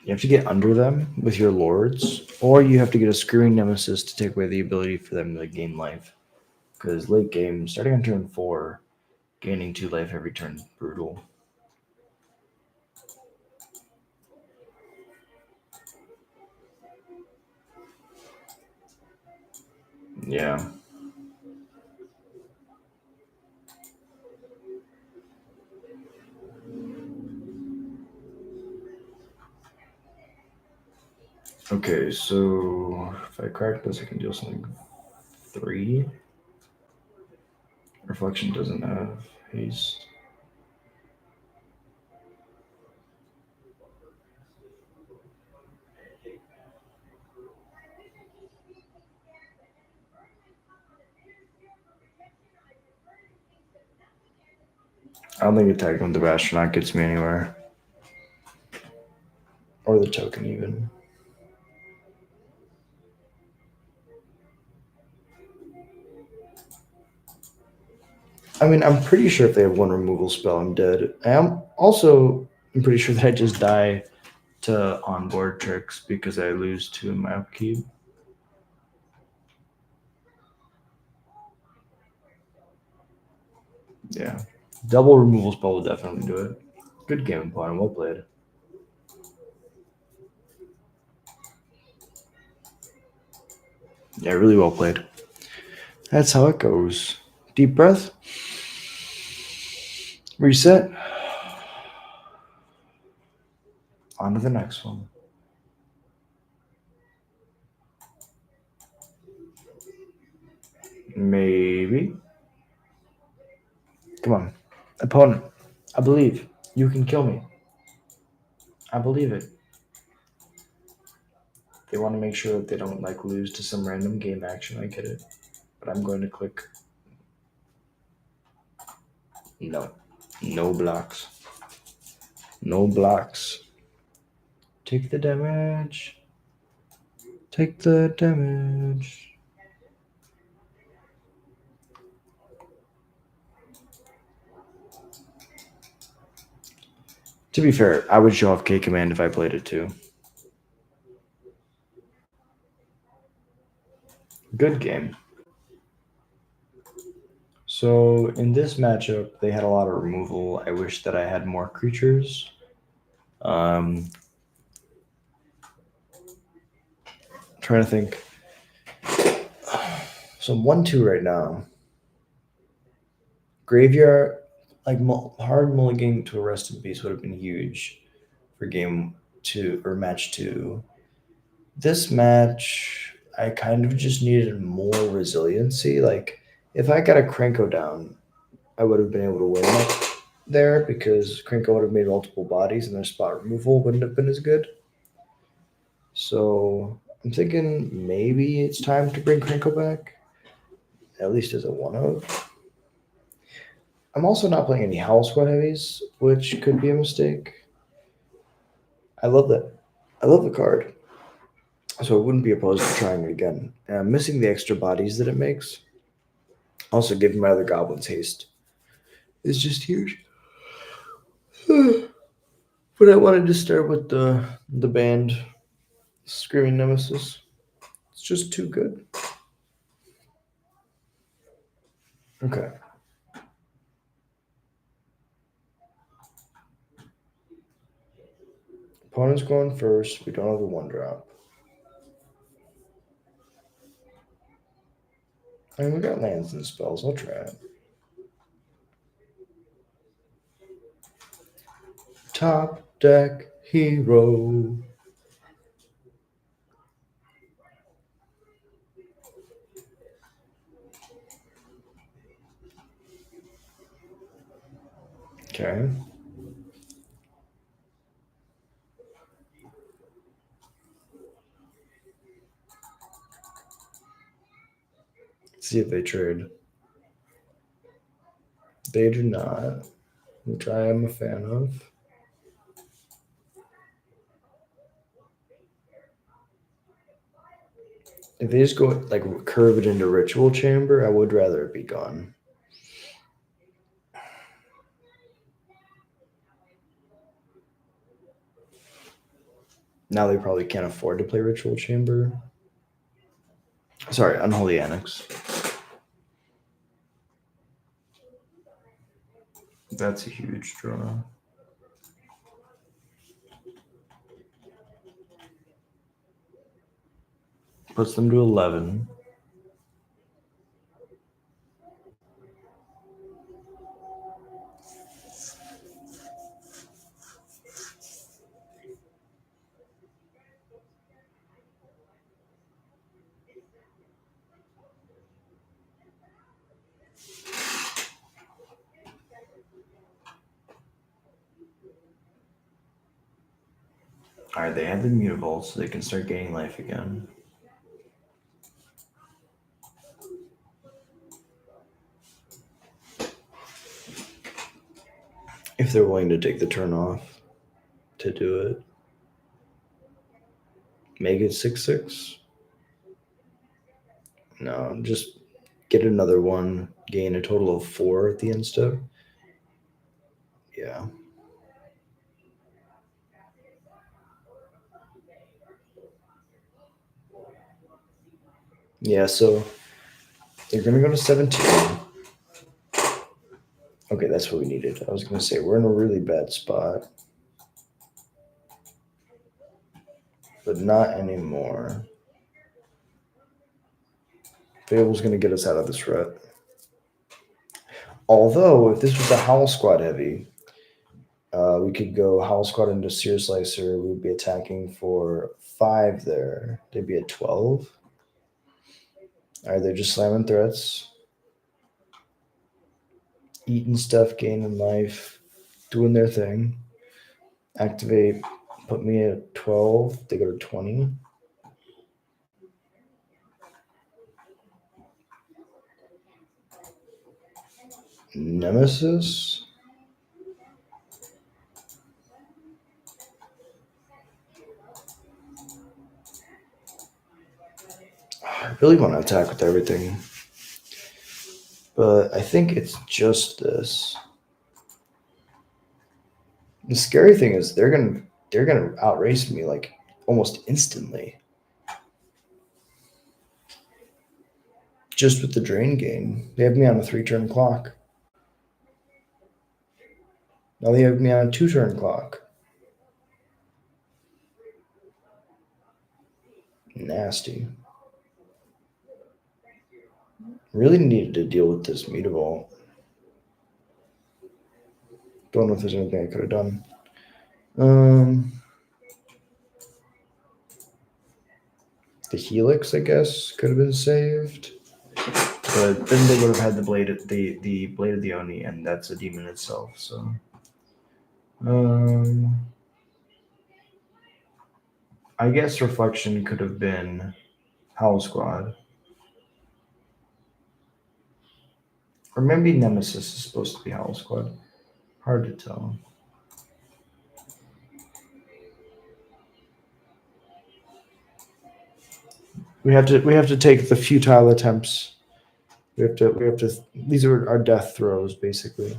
You have to get under them with your lords, or you have to get a Screwing Nemesis to take away the ability for them to gain life. Because late game, starting on turn 4, gaining 2 life every turn is brutal. Yeah. Okay, so if I crack this, I can deal something 3. Reflection doesn't have haste. I don't think attacking with the Astronaut gets me anywhere. Or the token, even. I mean, I'm pretty sure if they have 1 removal spell, I'm dead. I'm pretty sure that I just die to onboard tricks because I lose 2 in my upkeep. Yeah. Double removal spell will definitely do it. Good game, opponent. Well played. Yeah, really well played. That's how it goes. Deep breath. Reset. On to the next one. Maybe. Come on. Opponent. I believe. You can kill me. I believe it. They want to make sure that they don't lose to some random game action. I get it. But I'm going to click. No. No blocks. No blocks. Take the damage. Take the damage. To be fair, I would show off K Command if I played it too. Good game. So in this matchup, they had a lot of removal. I wish that I had more creatures. Trying to think. So I'm 1-2 right now. Graveyard, hard mulligan to a Rested Beast would have been huge for game 2 or match 2. This match, I kind of just needed more resiliency. Like, if I got a Krenko down, I would have been able to win it there because Krenko would have made multiple bodies and their spot removal wouldn't have been as good. So I'm thinking maybe it's time to bring Krenko back, at least as a 1-of. I'm also not playing any Howl Squad heavies, which could be a mistake. I love that. I love the card. So I wouldn't be opposed to trying it again. And I'm missing the extra bodies that it makes. Also, giving my other goblins haste is just huge. But I wanted to start with the band Screaming Nemesis. It's just too good. Okay. Opponent's going first. We don't have a one drop. I mean, we got lands and spells. I'll try it. Top deck hero. Okay. See if they trade. They do not, which I am a fan of. If they just go like curve it into Ritual Chamber, I would rather it be gone. Now they probably can't afford to play Ritual Chamber. Sorry, Unholy Annex. That's a huge draw. Puts them to 11. Alright, they have the Mutavault, so they can start gaining life again. If they're willing to take the turn off to do it. Make it 6/6. No, just get another one, gain a total of 4 at the end step. Yeah. Yeah, so they're going to go to 17. Okay, that's what we needed. I was going to say, we're in a really bad spot. But not anymore. Fable's going to get us out of this rut. Although, if this was a Howl Squad heavy, we could go Howl Squad into Sear Slicer. We'd be attacking for 5 there. They'd be at 12. All right, they're just slamming threats. Eating stuff, gaining life, doing their thing. Activate, put me at 12. They go to 20. Nemesis. I really want to attack with everything. But I think it's just this. The scary thing is they're gonna outrace me like almost instantly. Just with the drain gain. They have me on a 3-turn clock. Now they have me on a 2-turn clock. Nasty. Really needed to deal with this Mutavault. Don't know if there's anything I could have done. The Helix, I guess, could have been saved. But then they would have had the blade of the Oni, and that's a demon itself, so. I guess Reflection could have been Howl Squad. Or maybe Nemesis is supposed to be Howl Squad. Hard to tell. We have to take the futile attempts. We have to. These are our death throws, basically.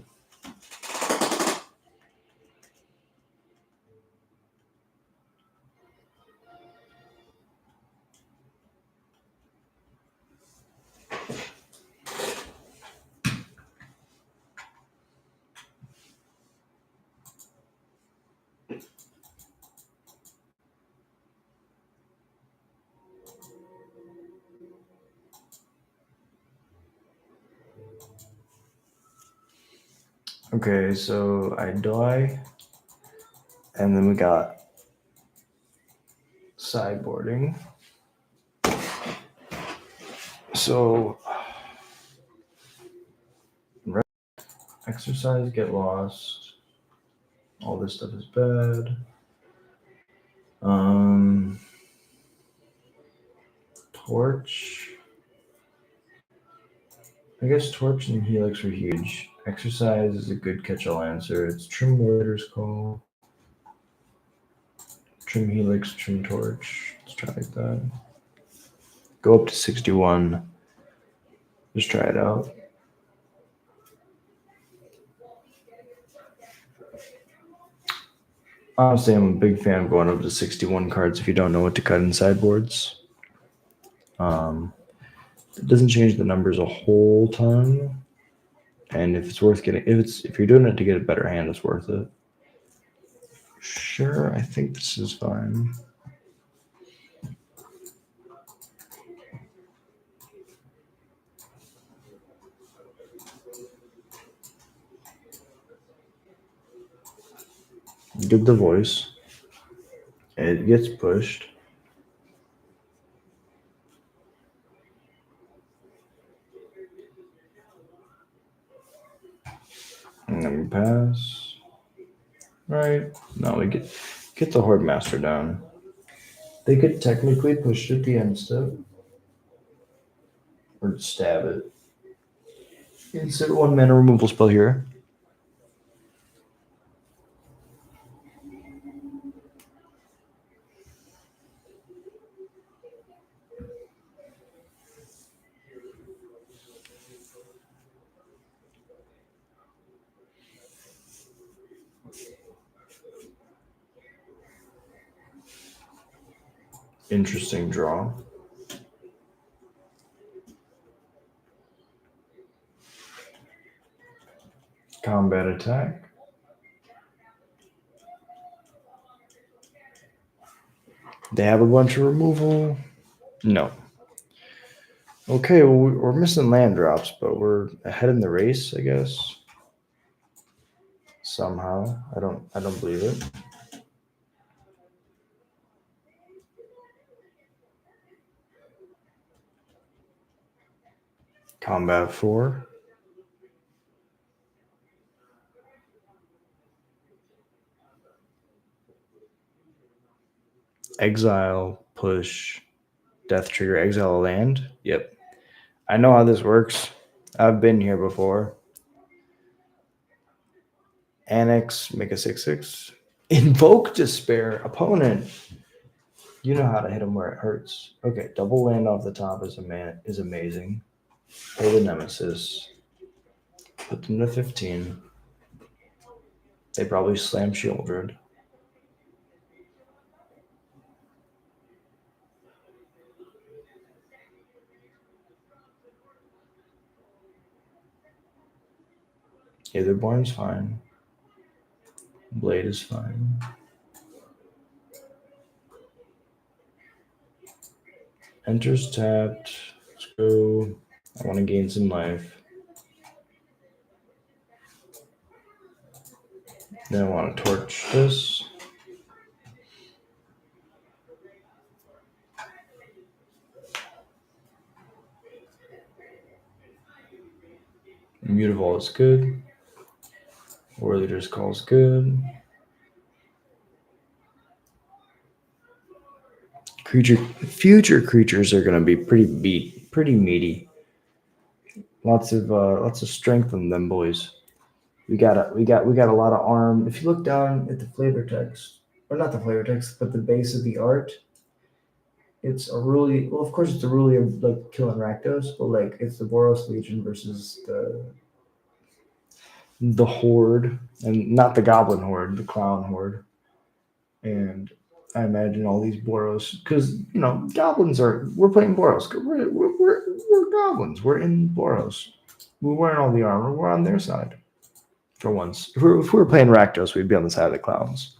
Okay, so I die, and then we got sideboarding. So exercise, get lost. All this stuff is bad. Torch. I guess Torch and Helix are huge. Exercise is a good catch-all answer. It's Trim Warrior's Call. Trim Helix, Trim Torch. Let's try like that. Go up to 61. Just try it out. Honestly, I'm a big fan of going up to 61 cards if you don't know what to cut in sideboards. It doesn't change the numbers a whole ton. And if it's worth getting, if you're doing it to get a better hand, it's worth it. Sure, I think this is fine. Give the voice. It gets pushed. And then we pass. Right. No, we get the Horde Master down. They could technically push it at the end step. Or stab it. Insert 1 mana removal spell here. Interesting draw. Combat attack. They have a bunch of removal. No. Okay, well, we're missing land drops, but we're ahead in the race, I guess. Somehow. I don't believe it. Combat 4. Exile, push, death trigger, exile a land. Yep. I know how this works. I've been here before. Annex, make a 6/6. Invoke Despair. Opponent. You know how to hit them where it hurts. Okay, double land off the top is amazing. Pay the Nemesis. Put them to 15. They probably slam Shieldred. Aetherborn's fine. Blade is fine. Enters tapped. Let's go. I want to gain some life. Then I want to torch this. Mutavault is good. War Leader's Call is good. Future creatures are going to be pretty meaty. Lots of strength in them boys. We got a lot of arm. If you look down at the flavor text, or not the flavor text, but the base of the art, it's a really well. Of course, it's a really like killing Rakdos, but like it's the Boros Legion versus the Horde, and not the Goblin Horde, the Clown Horde. And I imagine all these Boros, because goblins are. We're playing Boros. We're goblins. We're in Boros. We're wearing all the armor. We're on their side for once. If we were playing Rakdos, we'd be on the side of the clowns.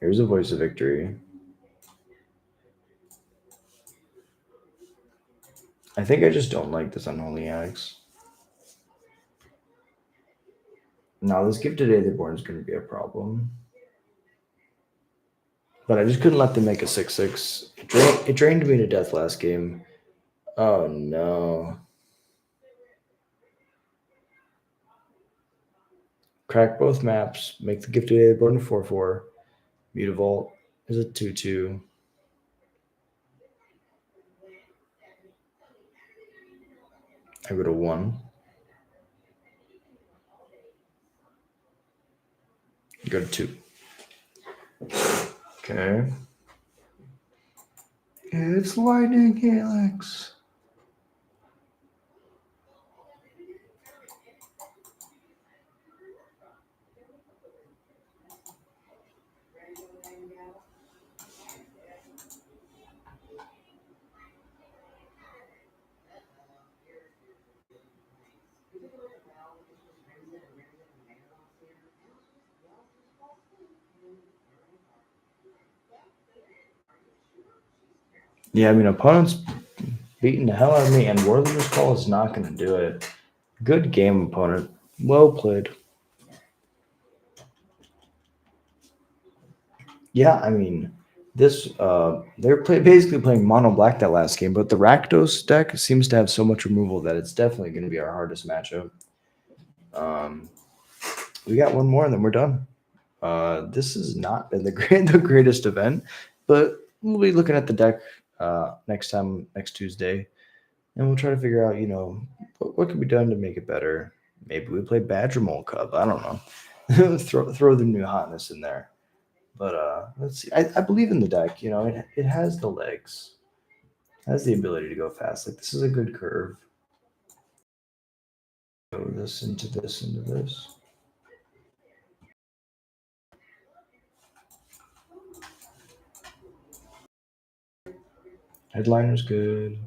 Here's a voice of victory. I think I just don't like this Unholy Axe. Now, this Gifted Aetherborn is going to be a problem. But I just couldn't let them make a 6/6. It drained me to death last game. Oh, no. Crack both maps. Make the Gifted Aetherborn a 4/4. Mutavault is a 2/2. I go to 1. Go to 2. Okay. It's Lightning Helix. Yeah, I mean, opponents beating the hell out of me, and Warlorder's Call is not going to do it. Good game, opponent. Well played. Yeah, I mean, this they're basically playing mono black that last game, but the Rakdos deck seems to have so much removal that it's definitely going to be our hardest matchup. We got one more and then we're done. This has not been the greatest event, but we'll be looking at the deck next Tuesday, and we'll try to figure out what can be done to make it better. Maybe we play Badger Mole Cub. I don't know. throw the new hotness in there. But let's see. I believe in the deck. It has the legs, has the ability to go fast. Like, this is a good curve. Go this into this into this. Headliner's good.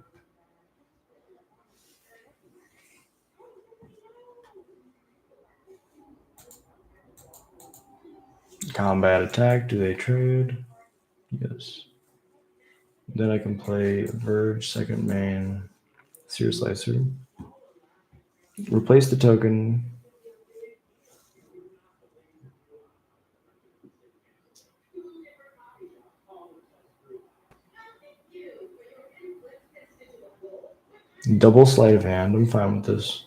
Combat attack. Do they trade? Yes. Then I can play Verge, second main, Seer Slicer. Replace the token. Double sleight of hand. I'm fine with this.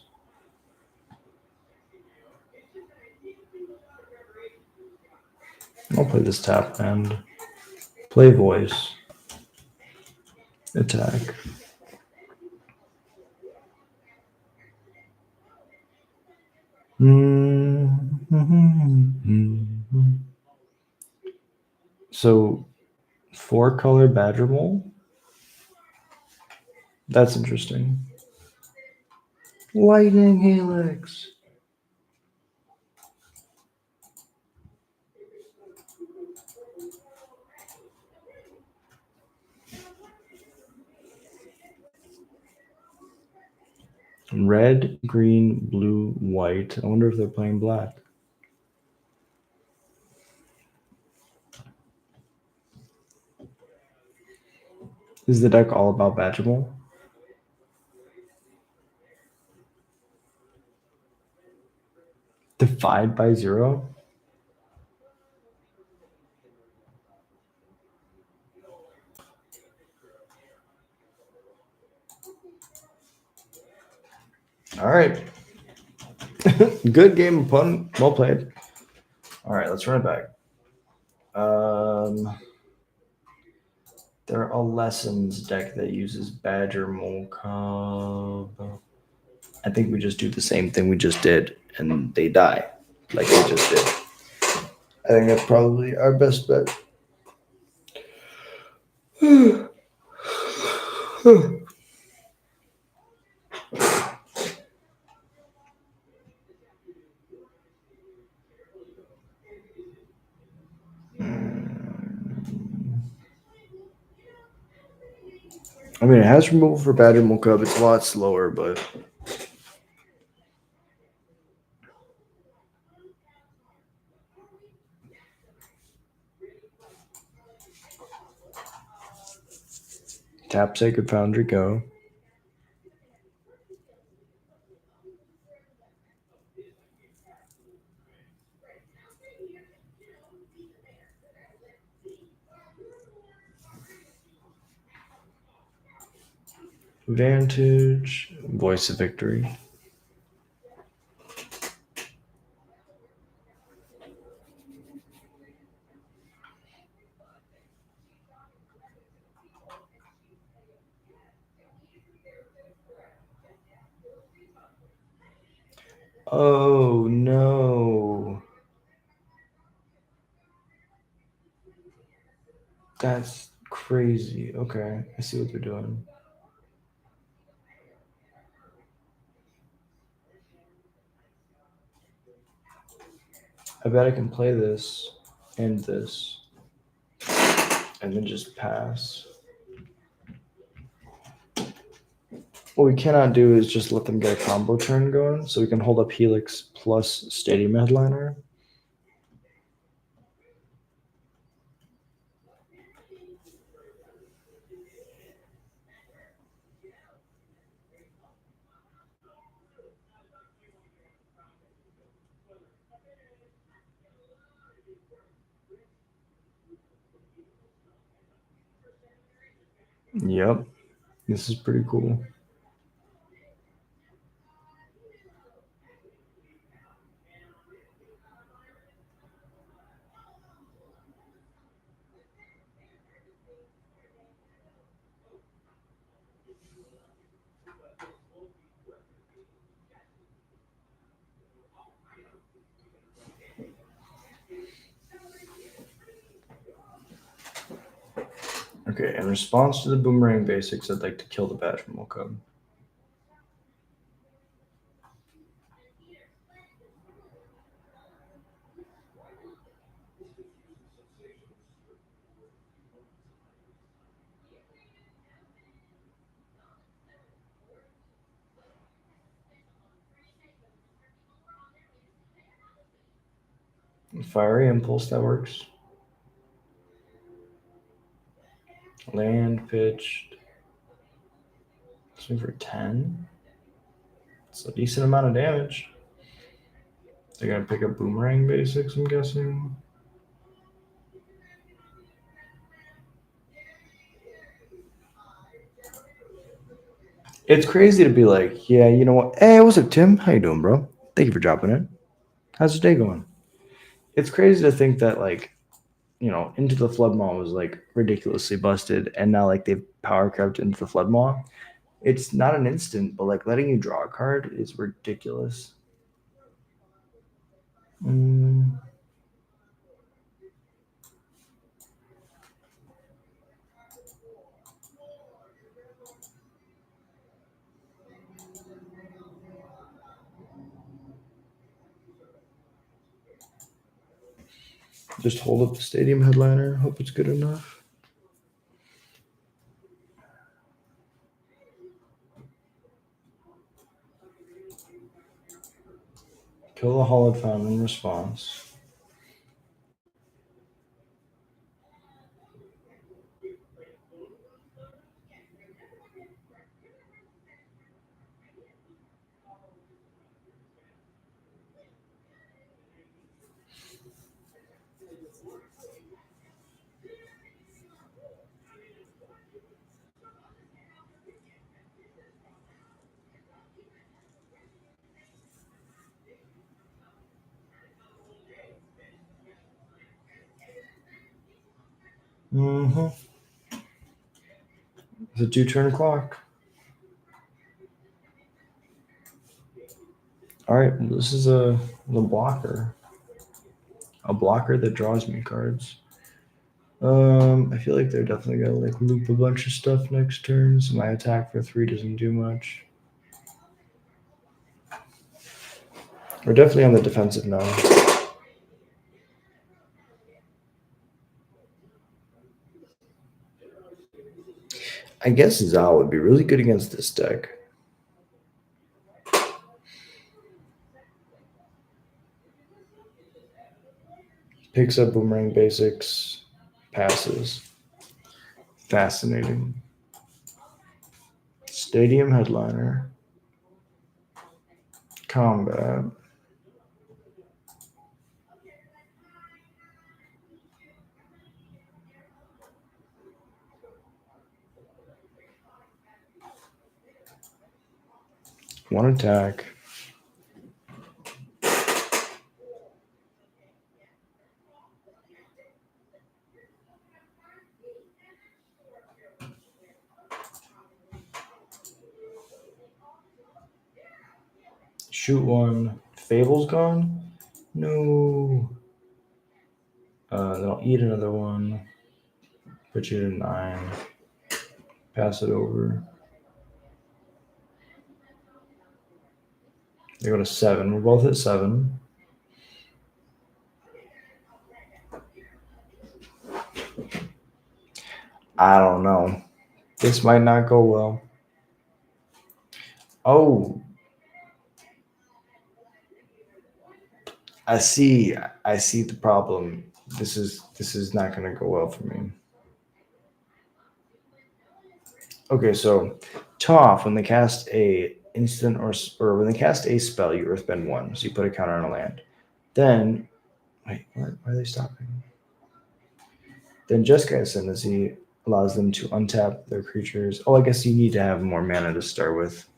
I'll play this tap and play voice. Attack. So, 4-color Badger Mole? That's interesting. Lightning Helix. Red, green, blue, white. I wonder if they're playing black. Is the deck all about Badger Mole? Divide by 0? All right. Good game, opponent. Well played. All right, let's run it back. There are a lessons deck that uses Badger Mole Cub. I think we just do the same thing we just did, and they die, like we just did. I think that's probably our best bet. I mean, it has removal for Badger Cub. It's a lot slower, but tap Sacred Foundry go. Vantage, Voice of Victory. Oh no. That's crazy. Okay, I see what they're doing. I bet I can play this and this and then just pass. What we cannot do is just let them get a combo turn going, so we can hold up Helix plus Stadium Headliner. Yep, this is pretty cool. Okay, in response to the Boomerang basics, I'd like to kill the Badger Cub. Fiery Impulse, that works. Land pitched. Swing for 10. It's a decent amount of damage. They're gonna pick up Boomerang basics, I'm guessing. It's crazy to be like, yeah, you know what? Hey, what's up, Tim? How you doing, bro? Thank you for dropping in. How's your day going? It's crazy to think that, like, you know, Into the Flood Maw was like ridiculously busted, and now like they've power crept into the Flood Maw. It's not an instant, but like letting you draw a card is ridiculous. Just hold up the Stadium Headliner. Hope it's good enough. Kill the Hollowed Fountain in response. Mm-hmm. It's a 2-turn clock. All right, this is the blocker. A blocker that draws me cards. I feel like they're definitely gonna like loop a bunch of stuff next turn, so my attack for 3 doesn't do much. We're definitely on the defensive now. I guess Zal would be really good against this deck. Picks up Boomerang Basics, passes. Fascinating. Stadium Headliner. Combat. One attack. Shoot one. Fable's gone? No. Then I'll eat another one. Put you to 9. Pass it over. They go to 7. We're both at 7. I don't know. This might not go well. Oh. I see the problem. This is not gonna go well for me. Okay, so Toph, when they cast a instant or when they cast a spell, you earthbend 1, so you put a counter on a land. Then wait, what? Why are they stopping? Then Jeskai Ascendancy allows them to untap their creatures. Oh, I guess you need to have more mana to start with.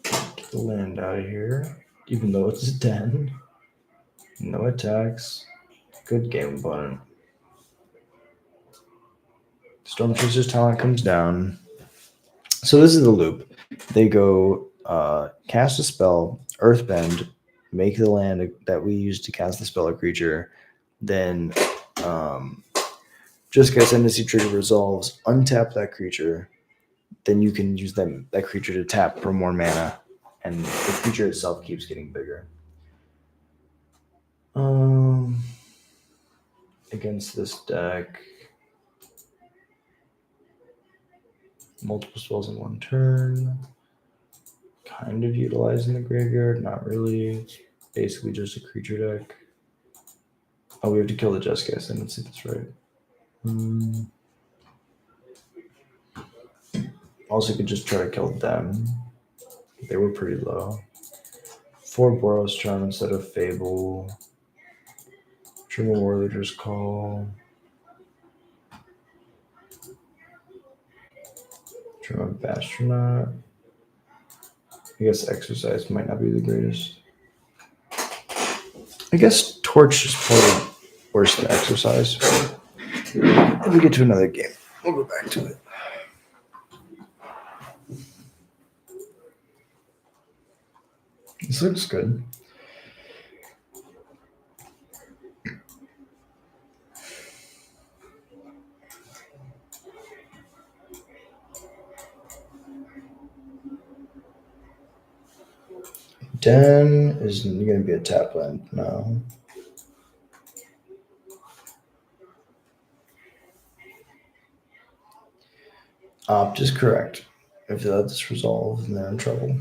Get the land out of here, even though it's a 10. No attacks. Good game, opponent. Stormchaser's talent comes down. So this is the loop. They go cast a spell, earthbend, make the land that we use to cast the spell a creature, then just gets Ascendancy trigger resolves, untap that creature, then you can use that creature to tap for more mana, and the creature itself keeps getting bigger. Against this deck, multiple spells in one turn. Kind of utilizing the graveyard, not really. It's basically just a creature deck. Oh, we have to kill the Jeskai Ascendancy, that's right. Also, could just try to kill them. They were pretty low. 4 Boros Charm instead of Fable. Trigger Warleader's Call. Trigger Bastronaut. I guess Exercise might not be the greatest. I guess Torch is probably worse than Exercise. If we get to another game, we'll go back to it. This looks good. Den is going to be a tap land now. Opt is correct. If that's resolved, then they're in trouble.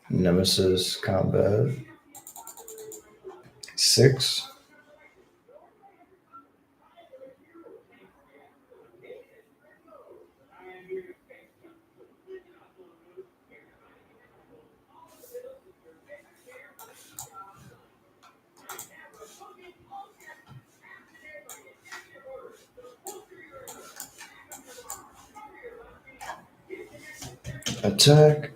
Nemesis combat. 6. Attack.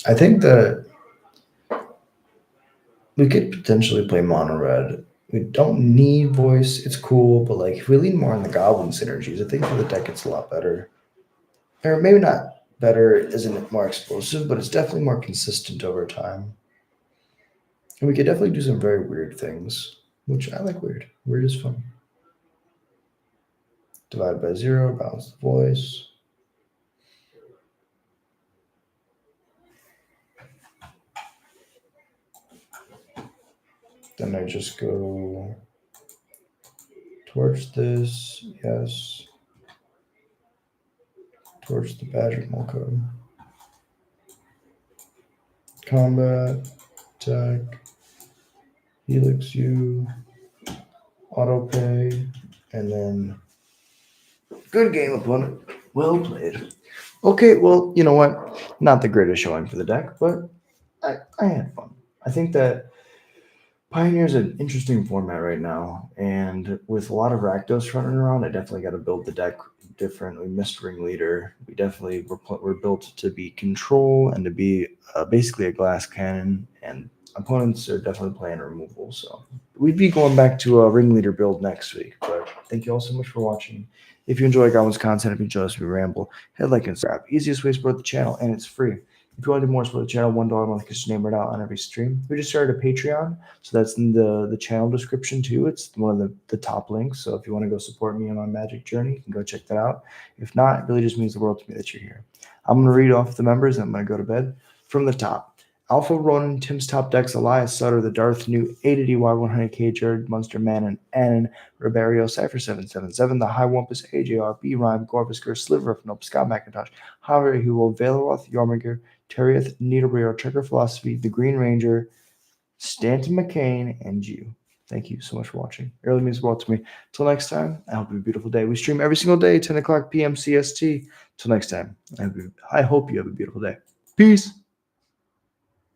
I think that we could potentially play mono red. We don't need voice. It's cool, but like if we lean more on the goblin synergies, I think for the deck it's a lot better. Or maybe not better, isn't more explosive, but it's definitely more consistent over time. And we could definitely do some very weird things, which I like weird. Weird is fun. Divide by zero, balance the voice. Then I just go towards this, yes. Towards the badger code. Combat, attack, Helix U, auto pay, and then good game, opponent. Well played. Okay, well, you know what? Not the greatest showing for the deck, but I had fun. I think that Pioneer's an interesting format right now, and with a lot of Rakdos running around, I definitely got to build the deck different. We missed Ringleader. We definitely were built to be control and to be basically a glass cannon, and opponents are definitely playing removal. So we'd be going back to a Ringleader build next week. But thank you all so much for watching. If you enjoy Goblins content, if you enjoy us, we ramble, hit like and subscribe. Easiest way to support the channel, and it's free. If you want to do more support the channel, $1 a month gets your name right out on every stream. We just started a Patreon, so that's in the channel description too. It's one of the top links. So if you want to go support me on my magic journey, you can go check that out. If not, it really just means the world to me that you're here. I'm going to read off the members and I'm going to go to bed. From the top, Alpha Ronan, Tim's Top Decks, Elias Sutter, The Darth New, ADDY 100K, Jared, Munster Man, and Annan, Riberio, Cypher777, The High Wumpus, AJR, B Rhyme, Gorbisker, Sliver of Nope, Scott McIntosh, Javier Hugo, Valeroth, Yormiger, Terrieth, Needlebrier, Checker Philosophy, The Green Ranger, Stanton McCain, and you. Thank you so much for watching. It really means a lot to me. Till next time, I hope you have a beautiful day. We stream every single day, 10 o'clock p.m. CST. Till next time, I hope you have a beautiful day. Peace.